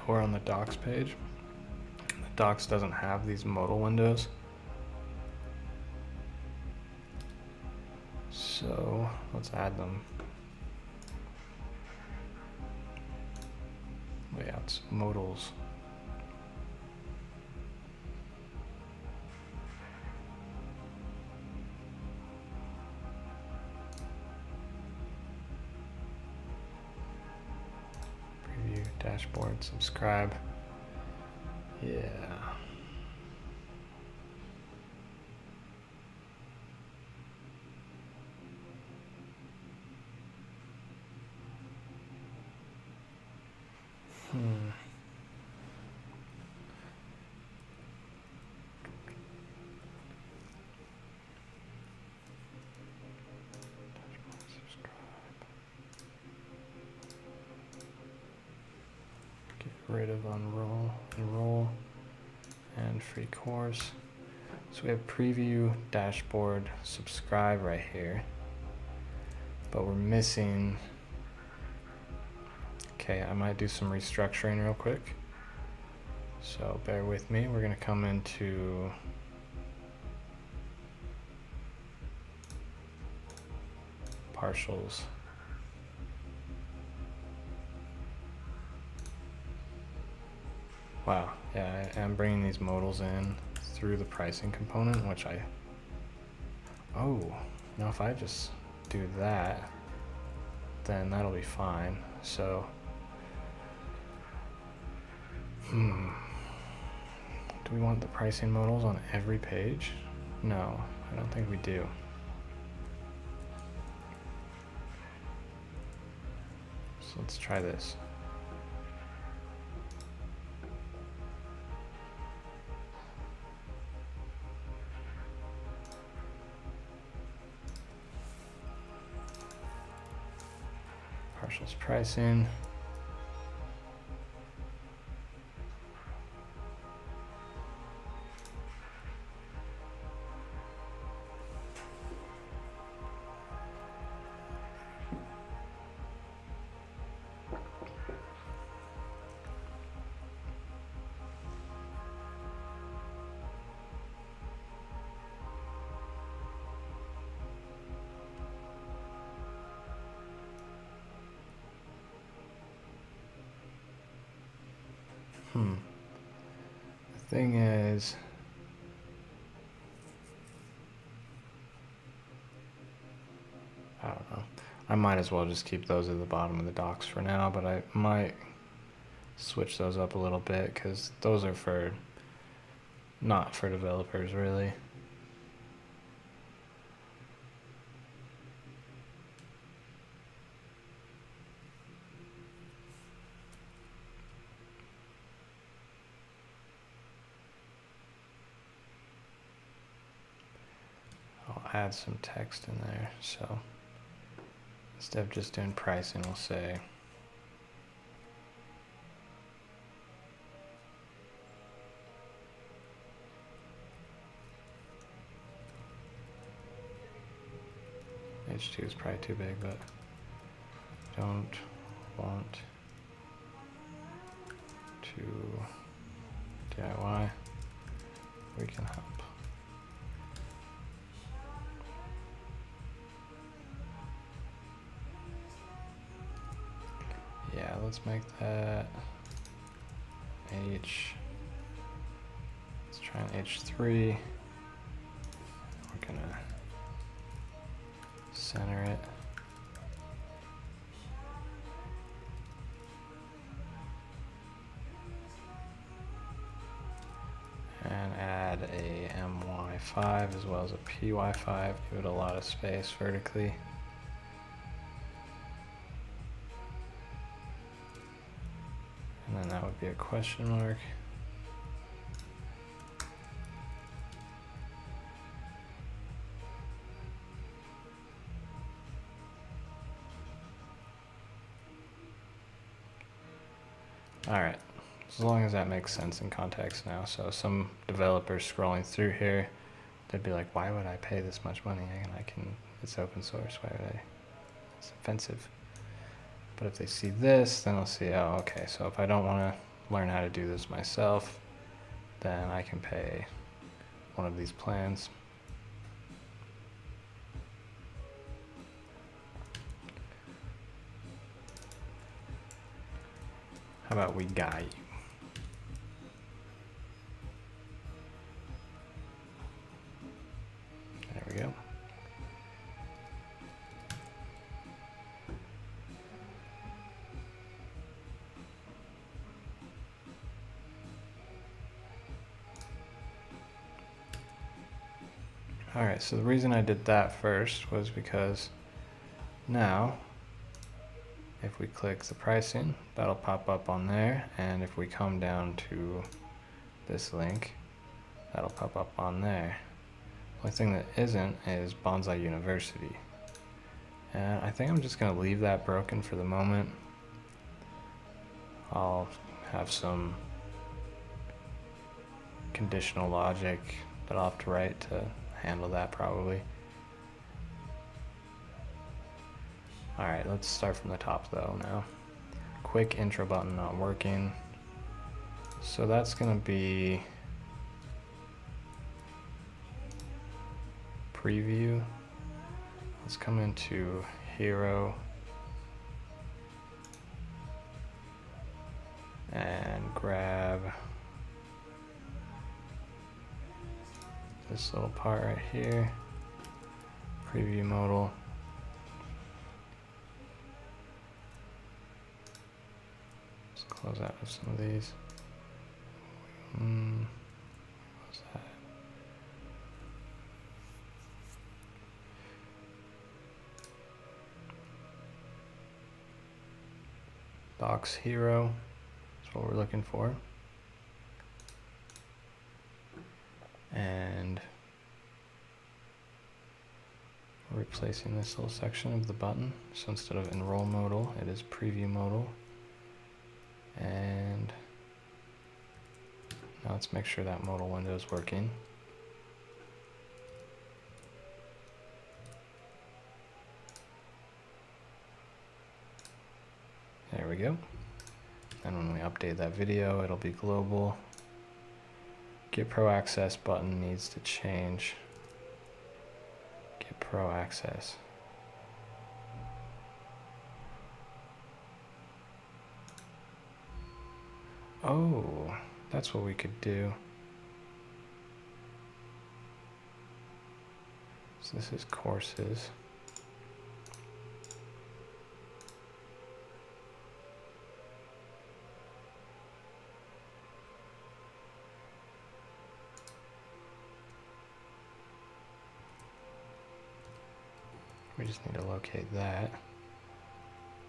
We're on the docs page. The docs doesn't have these modal windows. So let's add them. Layouts, modals. Preview, dashboard, subscribe. Yeah. rid of enroll, and free course. So we have preview, dashboard, subscribe right here, but we're missing. Okay, I might do some restructuring real quick. So bear with me. We're gonna come into partials. Wow, yeah, I'm bringing these modals in through the pricing component, which now if I just do that, then that'll be fine. So, do we want the pricing modals on every page? No, I don't think we do. So let's try this. Partials pricing. The thing is, I don't know. I might as well just keep those at the bottom of the docs for now, but I might switch those up a little bit because those are not for developers really. Add some text in there. So instead of just doing pricing, we'll say H2 is probably too big, but don't want to DIY. We can help. Yeah, let's make that H. Let's try an H3. We're gonna center it. And add a MY5 as well as a PY5. Give it a lot of space vertically. And then that would be a question mark. All right, as long as that makes sense in context now. So some developers scrolling through here, they'd be like, why would I pay this much money? It's open source, why would I? It's offensive. But if they see this, then they'll see, oh, okay, so if I don't want to learn how to do this myself, then I can pay one of these plans. How about we guide you? There we go. All right, so the reason I did that first was because now if we click the pricing, that'll pop up on there, and if we come down to this link, that'll pop up on there. The only thing that isn't is Bonsai University. And I think I'm just gonna leave that broken for the moment. I'll have some conditional logic that I'll have to write to handle that probably. Alright, let's start from the top though now. Quick intro button not working. So that's gonna be preview. Let's come into hero and grab this little part right here, preview modal. Let's close out of some of these. What's that? Box hero, that's what we're looking for. And we're replacing this little section of the button. So instead of enroll modal, it is preview modal. And now let's make sure that modal window is working. There we go. And when we update that video, it'll be global. Get Pro Access button needs to change. Get Pro Access. Oh, that's what we could do. So this is courses. We just need to locate that.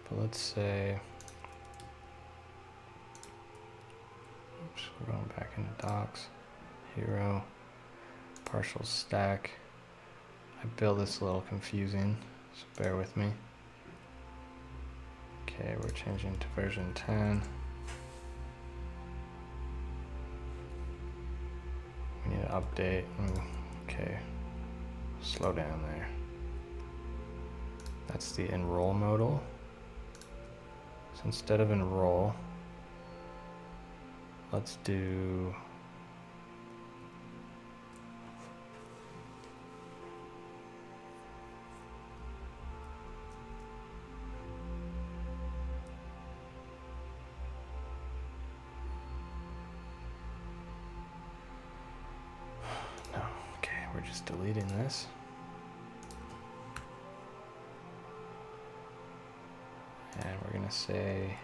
But let's say, oops, we're going back into docs, hero, partial stack. I built this a little confusing, so bear with me. Okay, we're changing to version 10. We need to update. Okay, slow down there. That's the enroll modal. So instead of enroll, let's do no, okay, we're just deleting this. And we're gonna say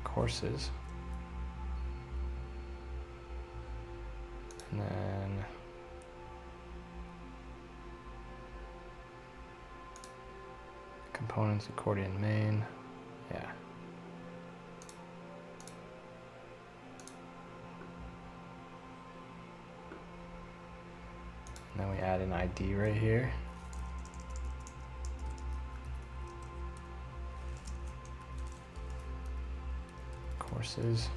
courses, and then components accordion main, yeah. And then we add an ID right here. Courses.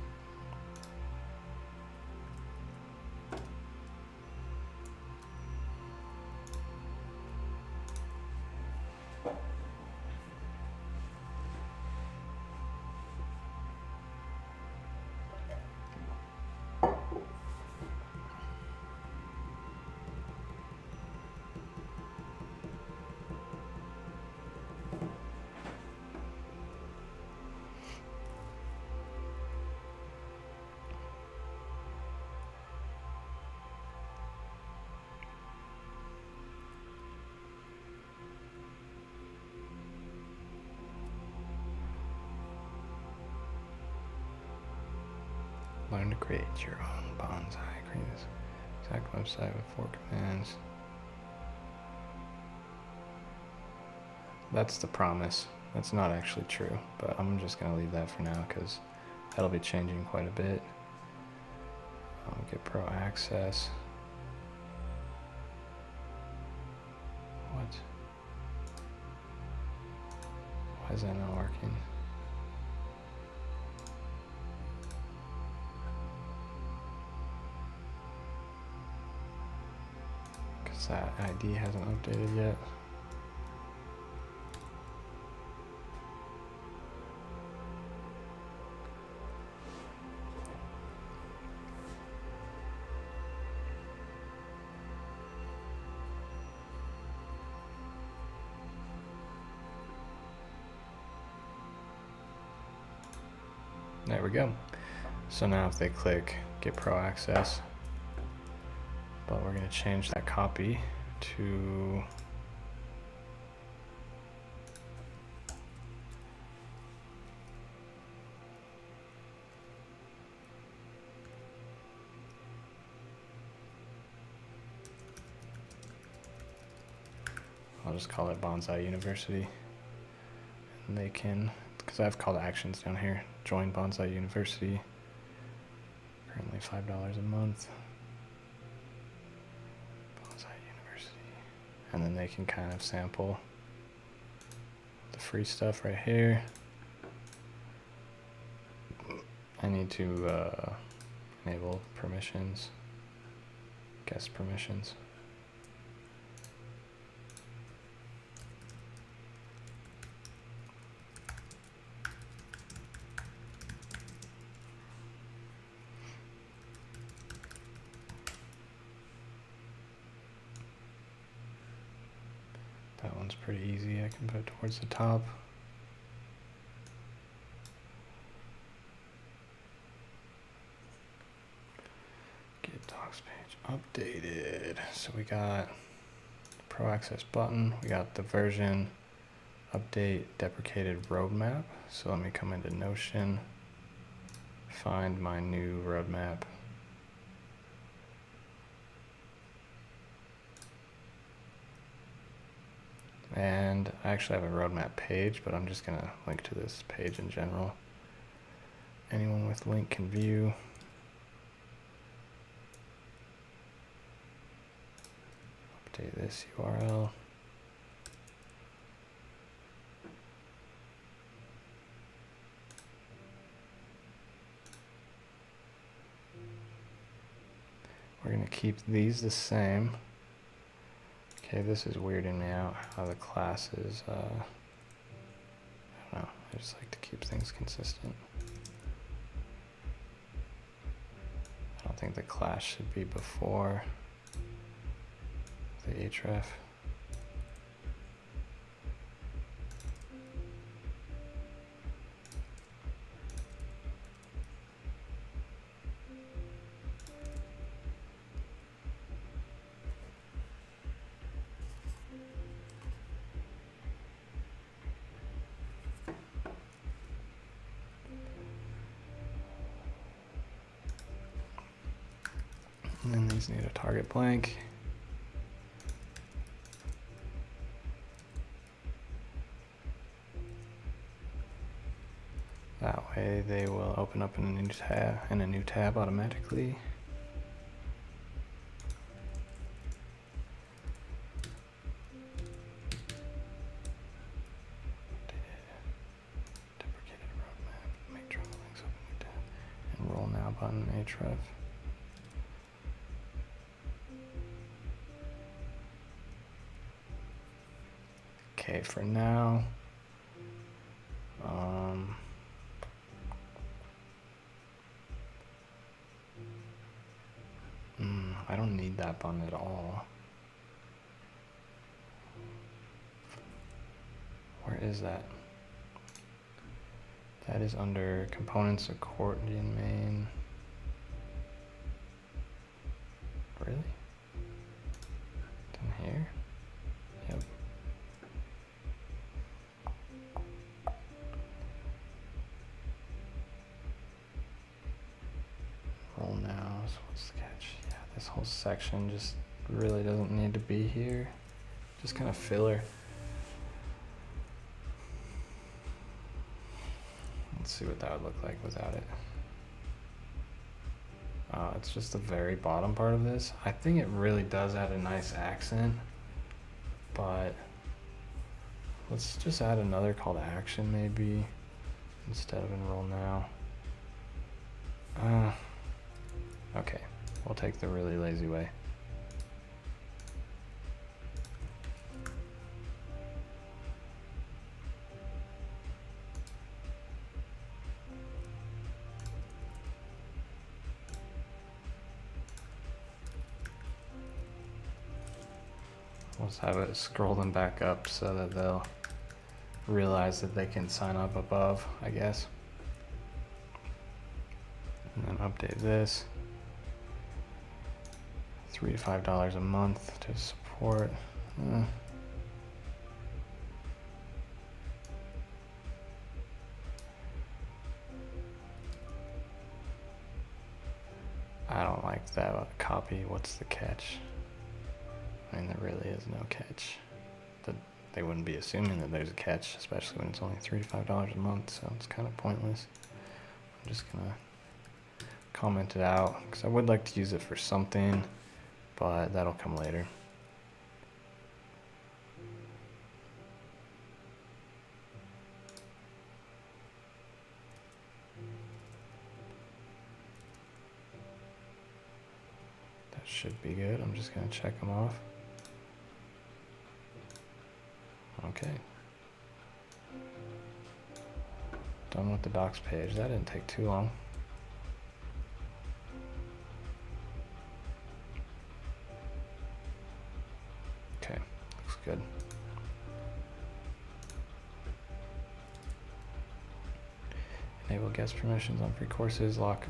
Learn to create your own bonsai. Create this exact website with 4 commands. That's the promise. That's not actually true, but I'm just going to leave that for now because that'll be changing quite a bit. Get Pro Access. What? Why is that not working? Because that ID hasn't updated yet. There we go. So now if they click get pro access, but we're going to change that copy to I'll just call it Bonsai University, and they can, because I have call to actions down here, join Bonsai University, currently $5 a month, Bonsai University, and then they can kind of sample the free stuff right here. I need to enable permissions, guest permissions. That one's pretty easy. I can put it towards the top. Get docs page updated. So we got the Pro Access button. We got the version update deprecated roadmap. So let me come into Notion, find my new roadmap. And I actually have a roadmap page, but I'm just going to link to this page in general. Anyone with link can view. Update this URL. We're going to keep these the same. Okay, this is weirding me out, how the classes, I don't know, I just like to keep things consistent. I don't think the class should be before the href. And then these need a target blank. That way they will open up in a new tab automatically. Deprecated roadmap, make travel links open new tab, enroll now button href. Okay, for now, I don't need that button at all. Where is that? That is under components accordion main. Really? Down here? Yep. Roll now, so what's the catch? Yeah, this whole section just really doesn't need to be here. Just kind of filler. Let's see what that would look like without it. It's just the very bottom part of this. I think it really does add a nice accent, but Let's just add another call to action maybe instead of enroll now. Okay, we'll take the really lazy way. Let's have it scroll them back up so that they'll realize that they can sign up above, I guess. And then update this. $3 to $5 a month to support. I don't like that copy. What's the catch? I mean, there really is no catch. They wouldn't be assuming that there's a catch, especially when it's only $3 to $5 a month, so it's kind of pointless. I'm just gonna comment it out, because I would like to use it for something, but that'll come later. That should be good. I'm just gonna check them off. Okay. Done with the docs page. That didn't take too long. Okay, looks good. Enable guest permissions on free courses, lock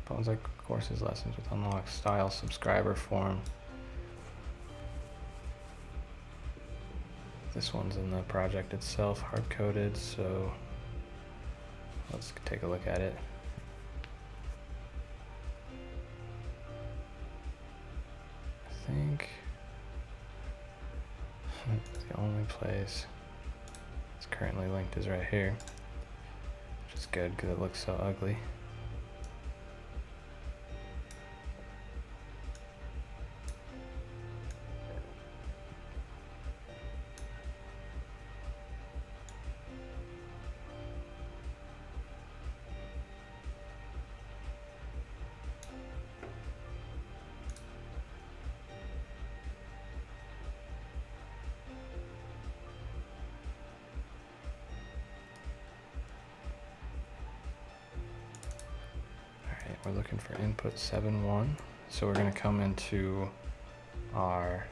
phones like courses, lessons with unlocked style, subscriber form. This one's in the project itself, hard-coded, so let's take a look at it. I think the only place it's currently linked is right here, which is good because it looks so ugly. We're looking for input 7.1. So we're going to come into our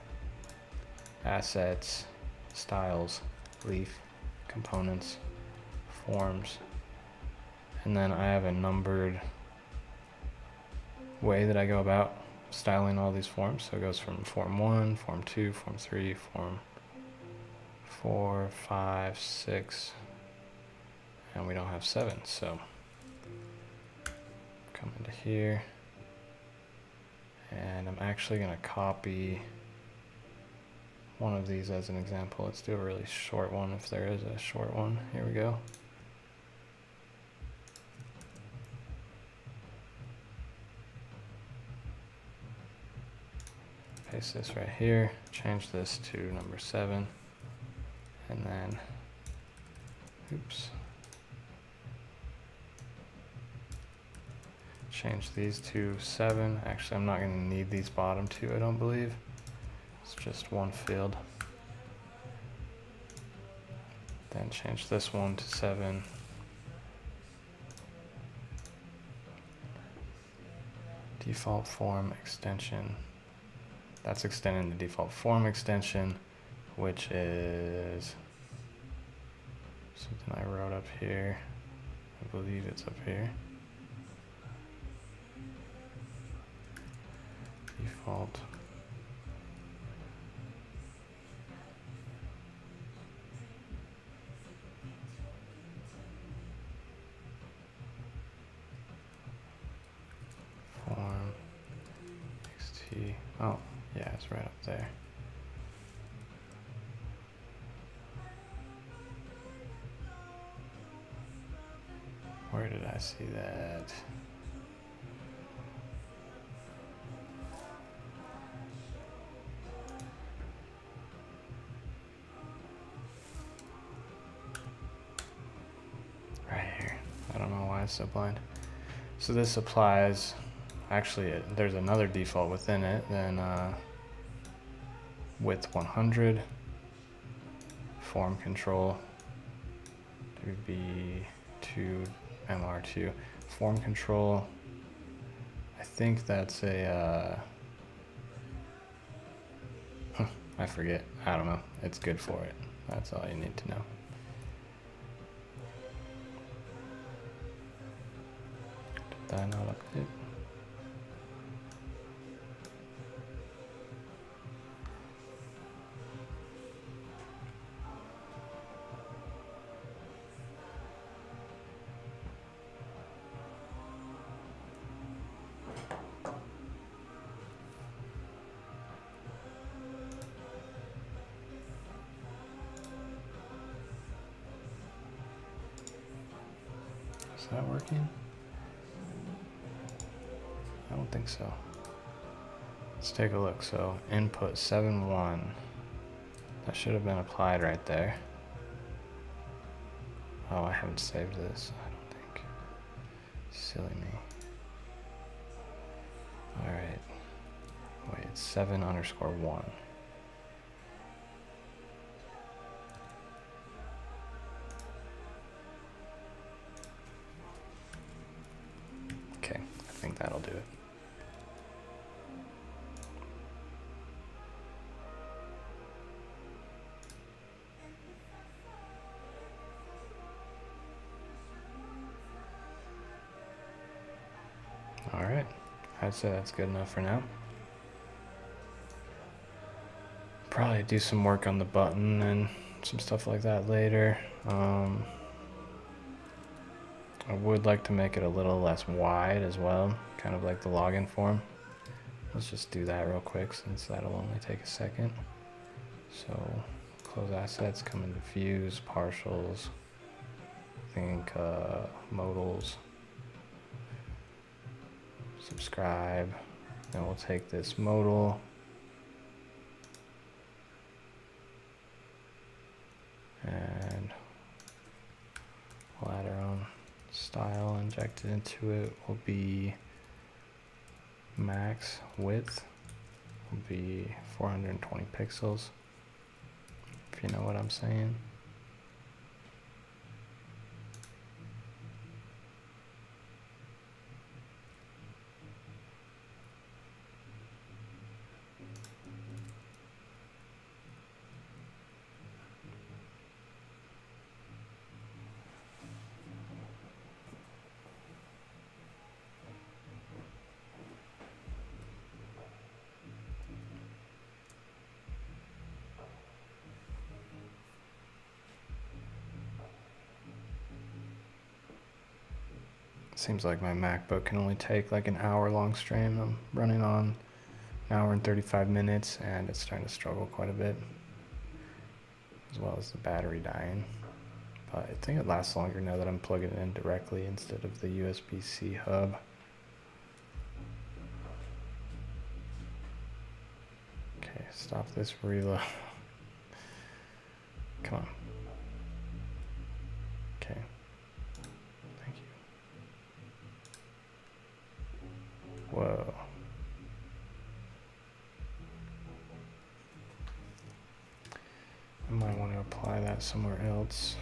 assets, styles, leaf, components, forms, and then I have a numbered way that I go about styling all these forms. So it goes from form 1, form 2, form 3, form 4, 5, 6, and we don't have 7. So come into here, and I'm actually going to copy one of these as an example. Let's do a really short one if there is a short one. Here we go. Paste this right here, change this to number 7, and then, oops. Change these to 7. Actually, I'm not going to need these bottom two, I don't believe. It's just one field. Then change this one to 7. Default form extension. That's extending the default form extension, which is something I wrote up here. I believe it's up here. Default form xt. Oh, yeah, it's right up there. Where did I see that? it's so blind. So this applies, actually there's another default within it, then width 100, form control, WB2, MR2, form control, I think that's a, I forget, I don't know, it's good for it, that's all you need to know. Did that not update? Is that working? I don't think so. Let's take a look. So input 7.1. That should have been applied right there. Oh, I haven't saved this, I don't think. Silly me. Alright. Wait, it's 7_1. Okay, I think that'll do it. Alright, I'd say that's good enough for now. Probably do some work on the button and some stuff like that later. I would like to make it a little less wide as well, kind of like the login form. Let's just do that real quick since that'll only take a second. So close assets, come into views, partials, I think modals, subscribe, then we'll take this modal and we'll add our own style injected into it. Will be max width will be 420 pixels, if you know what I'm saying. Seems like my MacBook can only take like an hour-long stream. I'm running on an hour and 35 minutes, and it's starting to struggle quite a bit, as well as the battery dying. But I think it lasts longer now that I'm plugging it in directly instead of the USB-C hub. Okay, stop this reload. Come on. Okay. Thank you. Whoa. I might want to apply that somewhere else.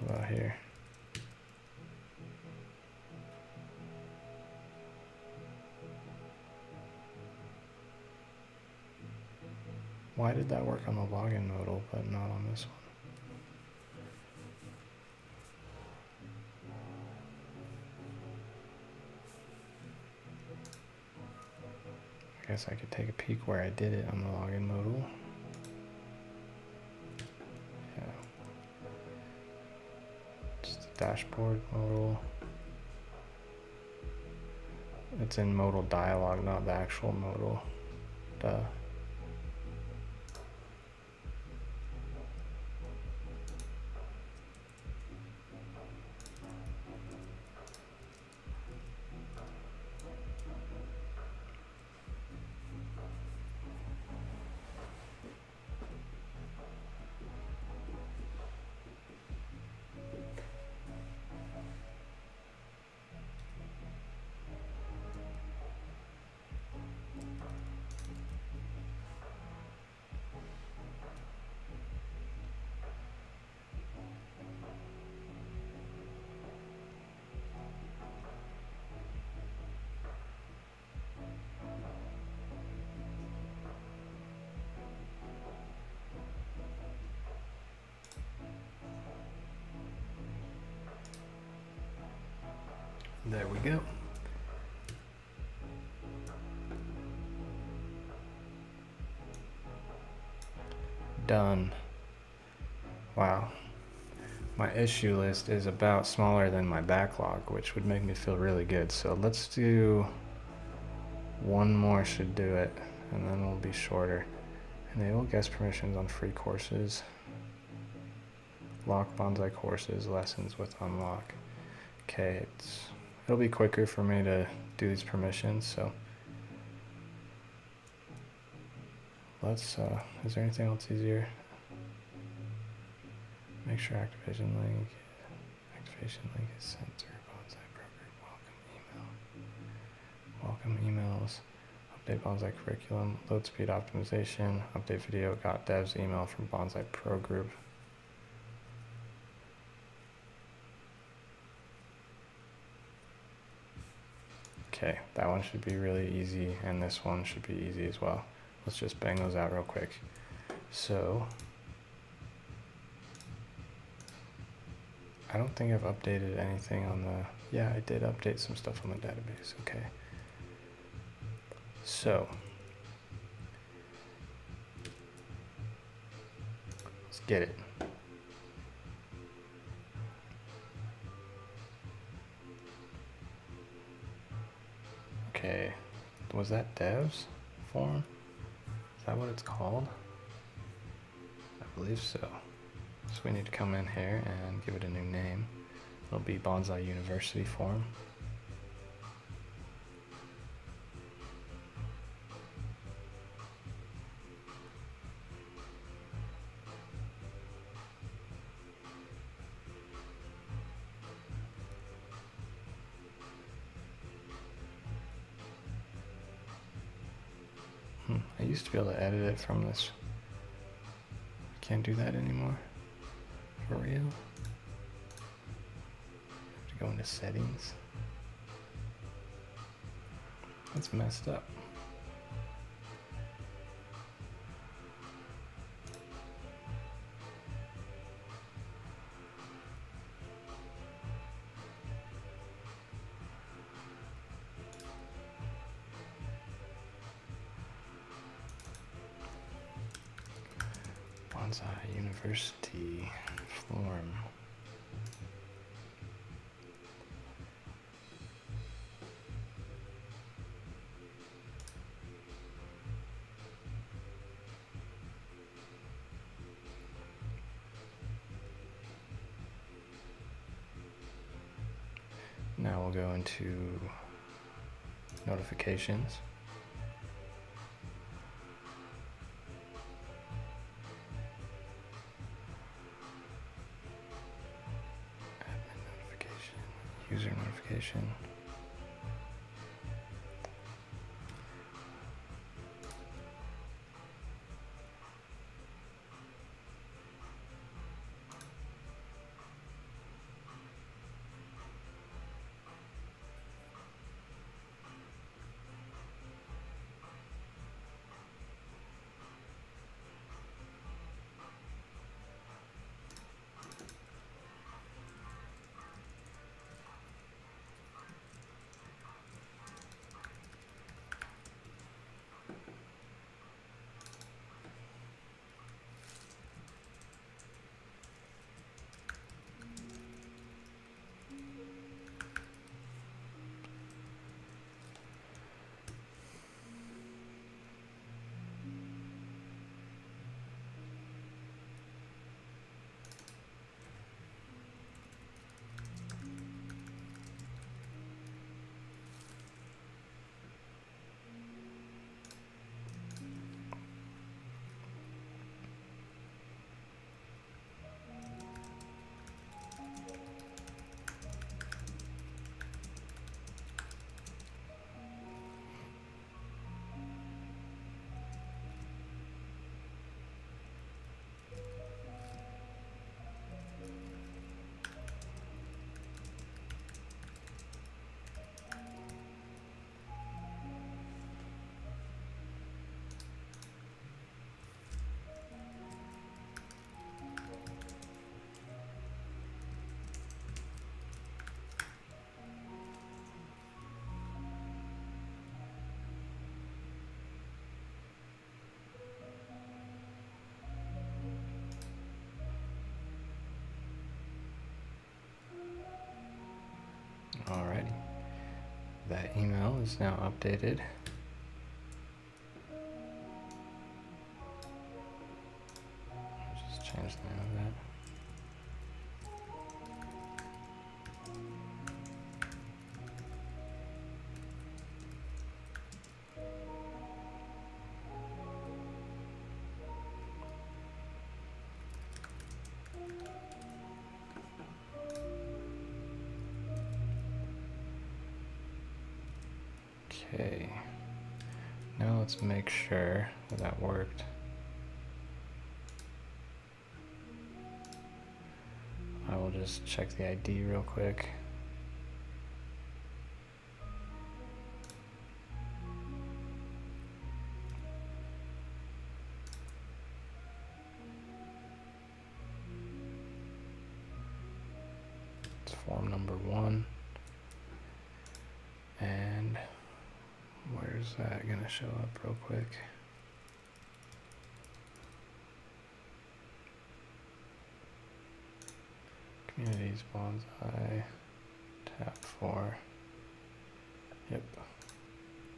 What about here? Why did that work on the login modal, but not on this one? I guess I could take a peek where I did it on the login modal. Yeah. Just the dashboard modal. It's in modal dialog, not the actual modal. Duh. There we go. Done. Wow. My issue list is about smaller than my backlog, which would make me feel really good. So let's do one more, should do it, and then we'll be shorter. Enable guest permissions on free courses. Lock bonsai courses, lessons with unlock. Okay, it'll be quicker for me to do these permissions, so let's, is there anything else easier? Make sure activation link is sent through bonsai pro group welcome emails, update bonsai curriculum, load speed optimization, update video, got devs email from bonsai pro group. Okay, that one should be really easy, and this one should be easy as well. Let's just bang those out real quick. So, I don't think I've updated anything on the, yeah, I did update some stuff on the database, okay. So, let's get it. Okay, was that devs form? Is that what it's called? I believe so. So we need to come in here and give it a new name. It'll be Bonsai University form. I used to be able to edit it from this. Can't do that anymore. For real? Have to go into settings. That's messed up. Bonsai University form. Now we'll go into notifications. User notification. that email is now updated. I'll just change the name of that. Okay, now let's make sure that that worked. I will just check the ID real quick. It's form number 1. And where's that gonna show up real quick? Communities, bonsai, tab 4. Yep,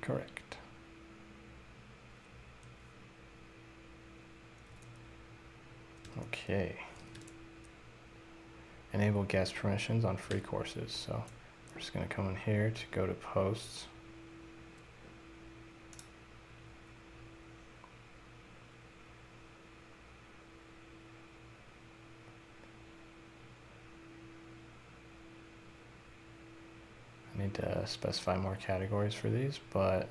correct. Okay. Enable guest permissions on free courses. So we're just gonna come in here to go to posts. I need to specify more categories for these, but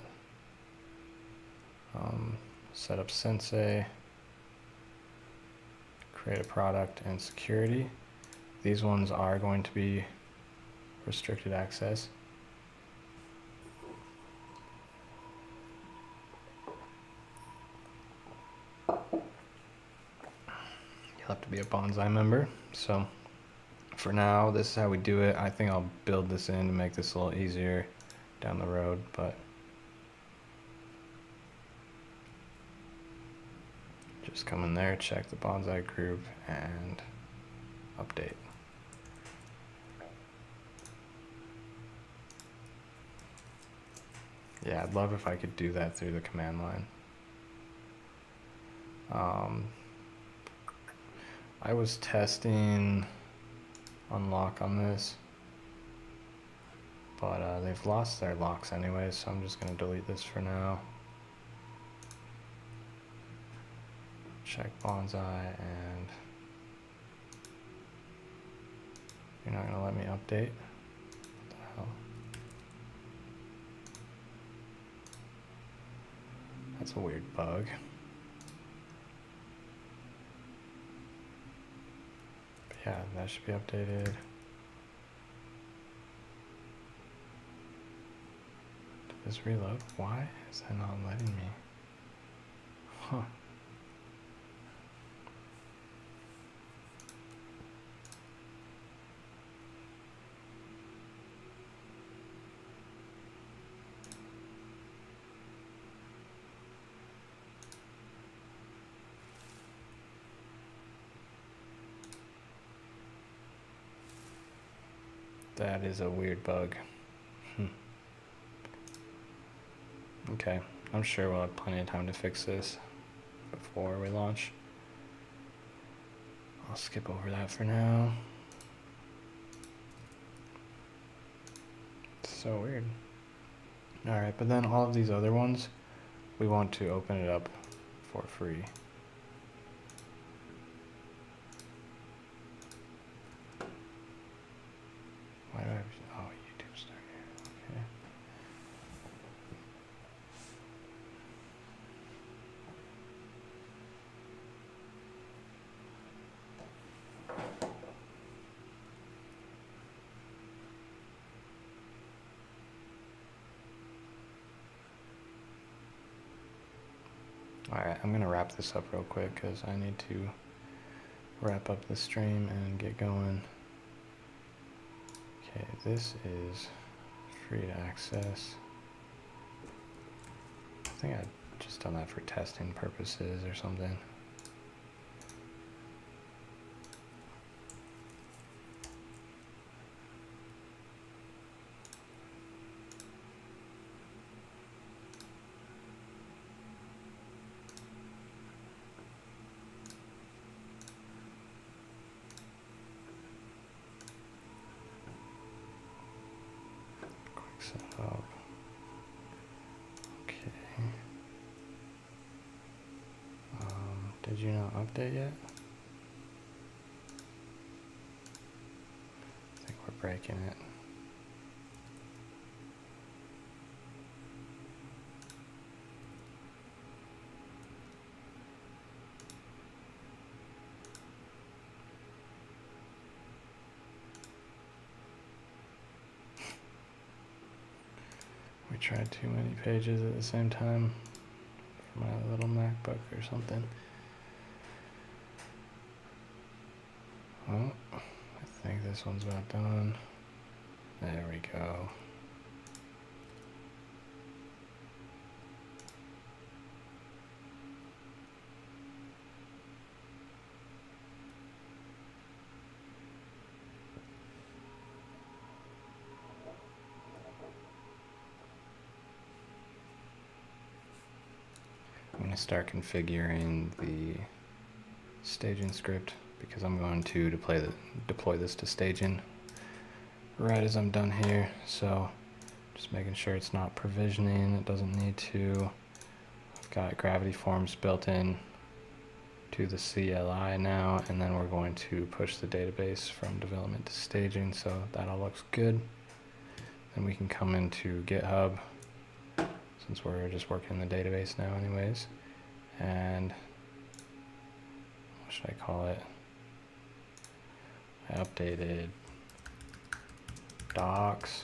set up Sensei, create a product, and security. These ones are going to be restricted access. You'll have to be a bonsai member. So for now, this is how we do it. I think I'll build this in to make this a little easier down the road, but just come in there, check the bonsai group, and update. Yeah, I'd love if I could do that through the command line. I was testing unlock on this, but they've lost their locks anyway, so I'm just going to delete this for now. Check bonsai, and you're not going to let me update? What the hell? That's a weird bug. But yeah, that should be updated. Did this reload? Why is that not letting me? Huh. That is a weird bug. Okay, I'm sure we'll have plenty of time to fix this before we launch. I'll skip over that for now. It's so weird. Alright, but then all of these other ones, we want to open it up for free. Why do I have, oh, YouTube start here, okay. Alright, I'm gonna wrap this up real quick because I need to wrap up the stream and get going. Okay, this is free to access. I think I've just done that for testing purposes or something. setup. Okay. Did you not update yet? I think we're breaking it. We tried too many pages at the same time for my little MacBook or something. Well, I think this one's about done. There we go. I'm going to start configuring the staging script because I'm going to deploy this to staging right as I'm done here. So just making sure it's not provisioning, it doesn't need to. I've got gravity forms built in to the CLI now, and then we're going to push the database from development to staging, so that all looks good. Then we can come into GitHub, since we're just working the database now anyways, and what should I call it? I updated docs.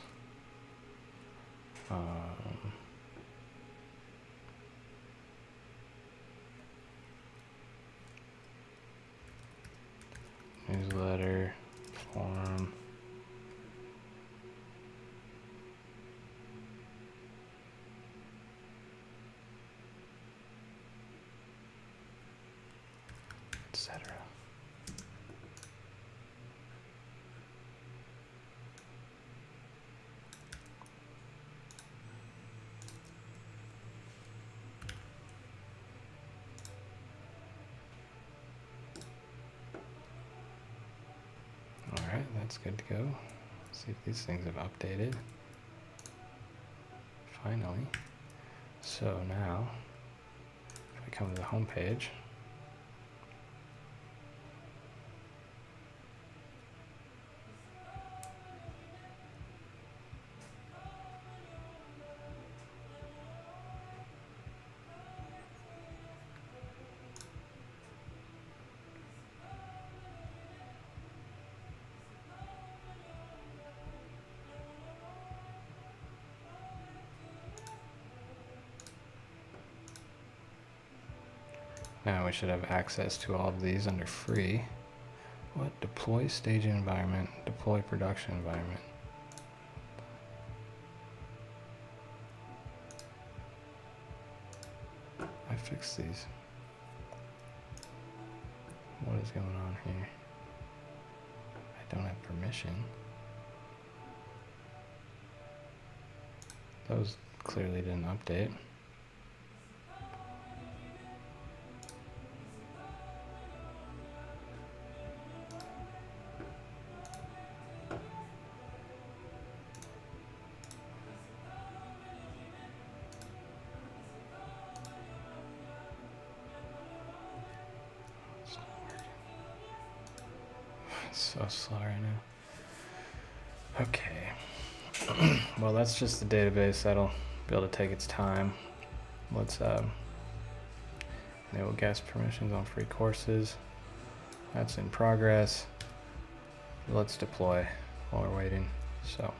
Newsletter, form, etc. Alright, that's good to go. Let's see if these things have updated. Finally. So now, if I come to the home page, now we should have access to all of these under free. What? Deploy staging environment, deploy production environment. I fixed these. What is going on here? I don't have permission. Those clearly didn't update. So slow right now. Okay. Well, that's just the database. That'll be able to take its time. Let's enable guest permissions on free courses. That's in progress. Let's deploy while we're waiting. So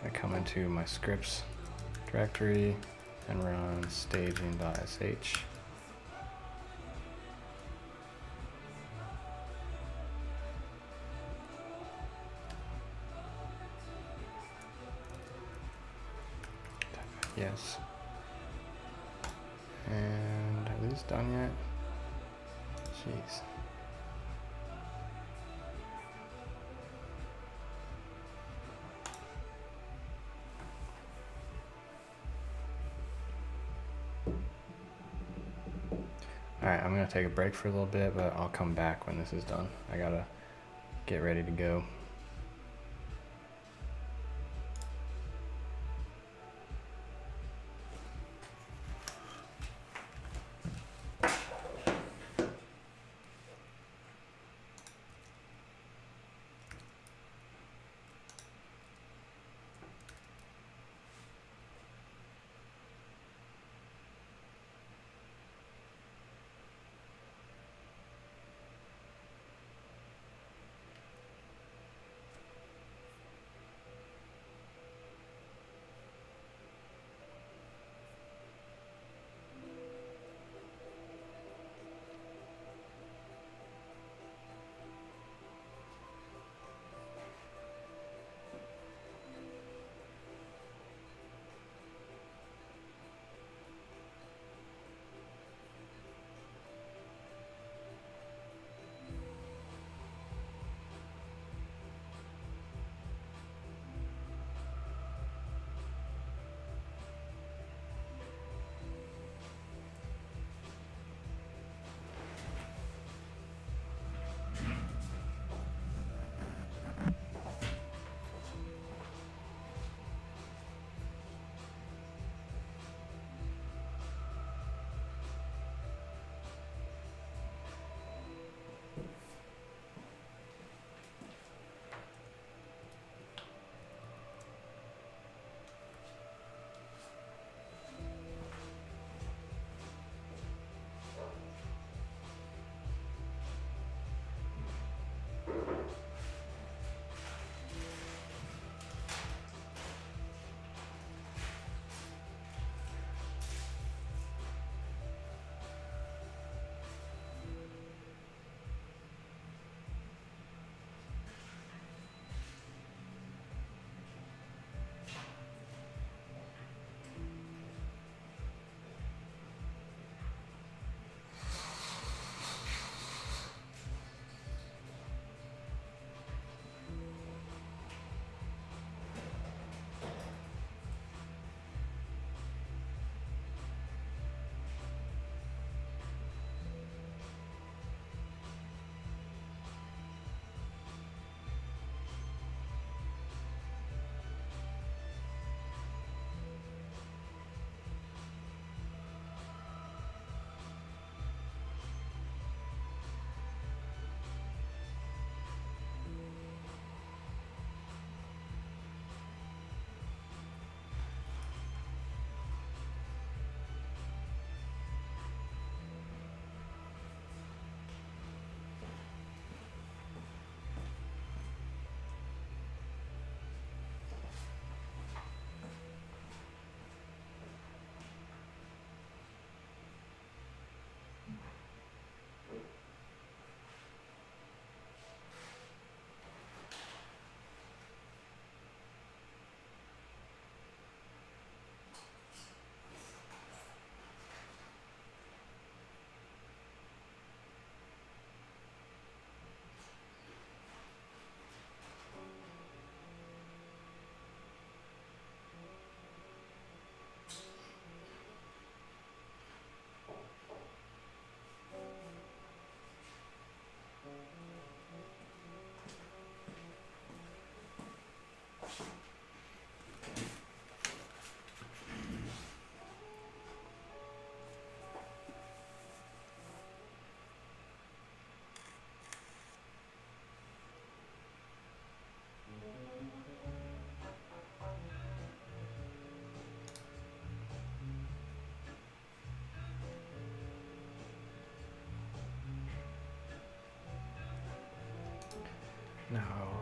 I come into my scripts directory and run staging.sh. Yes. And are these done yet? Jeez. Alright, I'm going to take a break for a little bit, but I'll come back when this is done. I gotta get ready to go.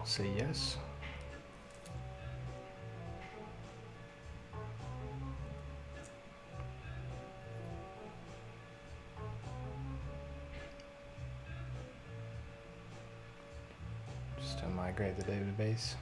I'll say yes. Just to migrate the database.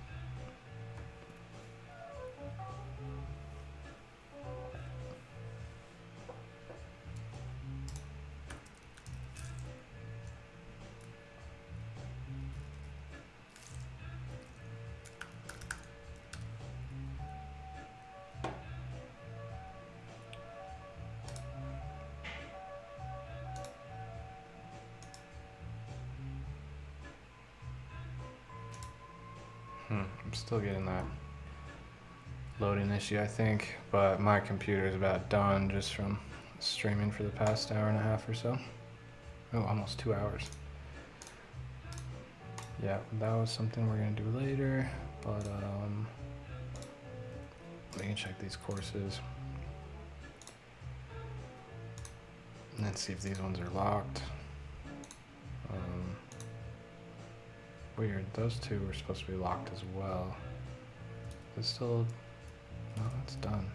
I'm still getting that loading issue, I think, but my computer is about done just from streaming for the past hour and a half or so. Oh, almost 2 hours. Yeah, that was something we're gonna do later, but we can check these courses. Let's see if these ones are locked. Weird, those two were supposed to be locked as well. It's still, no, that's done.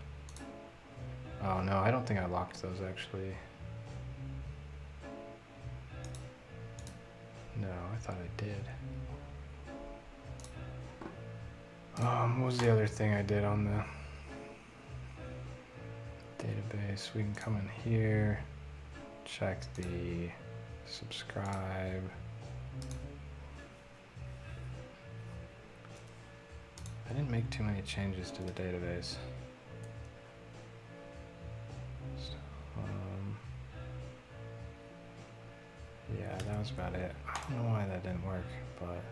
Oh no, I don't think I locked those actually. No, I thought I did. What was the other thing I did on the database? We can come in here, check the subscribe. I didn't make too many changes to the database. So, yeah, that was about it. I don't know why that didn't work, but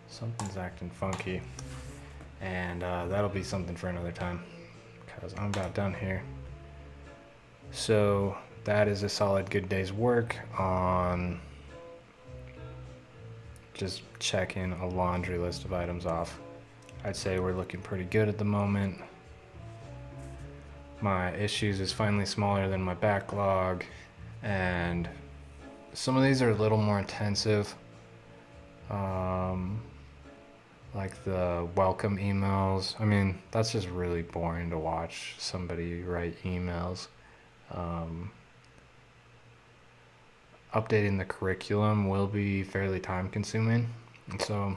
something's acting funky. And that'll be something for another time, because I'm about done here. So that is a solid good day's work on just checking a laundry list of items off. I'd say we're looking pretty good at the moment. My issues is finally smaller than my backlog, and some of these are a little more intensive. Like the welcome emails. I mean, that's just really boring to watch somebody write emails. Updating the curriculum will be fairly time consuming, and so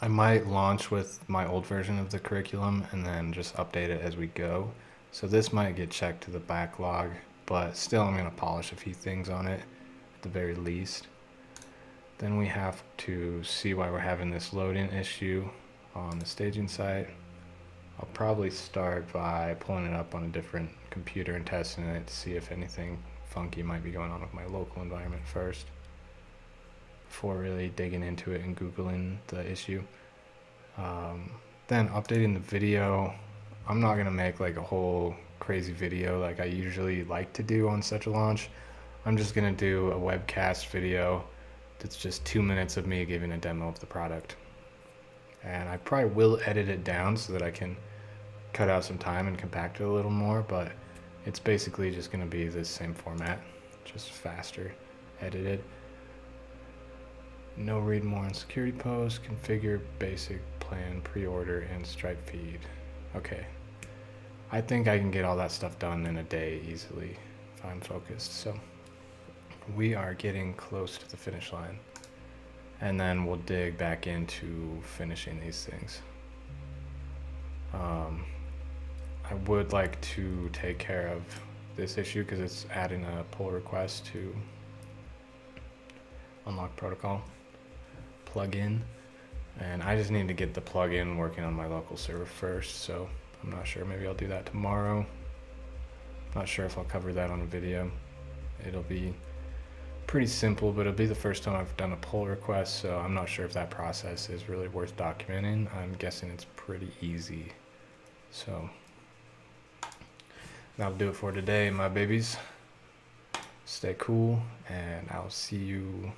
I might launch with my old version of the curriculum and then just update it as we go. So this might get checked to the backlog, but still I'm going to polish a few things on it at the very least. Then we have to see why we're having this loading issue on the staging site. I'll probably start by pulling it up on a different computer and testing it to see if anything funky might be going on with my local environment first, before really digging into it and Googling the issue. Then updating the video. I'm not going to make like a whole crazy video like I usually like to do on such a launch. I'm just going to do a webcast video that's just 2 minutes of me giving a demo of the product. And I probably will edit it down so that I can cut out some time and compact it a little more, but it's basically just going to be the same format, just faster edited. No read more on security posts, configure basic plan, pre-order, and Stripe feed. Okay, I think I can get all that stuff done in a day easily if I'm focused. So we are getting close to the finish line, and then we'll dig back into finishing these things. I would like to take care of this issue because it's adding a pull request to unlock protocol plugin, and I just need to get the plugin working on my local server first, so I'm not sure. Maybe I'll do that tomorrow. Not sure if I'll cover that on a video. It'll be pretty simple, but it'll be the first time I've done a pull request, so I'm not sure if that process is really worth documenting. I'm guessing it's pretty easy. So that'll do it for today, my babies. Stay cool, and I'll see you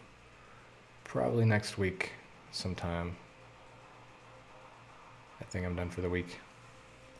probably next week sometime. I think I'm done for the week.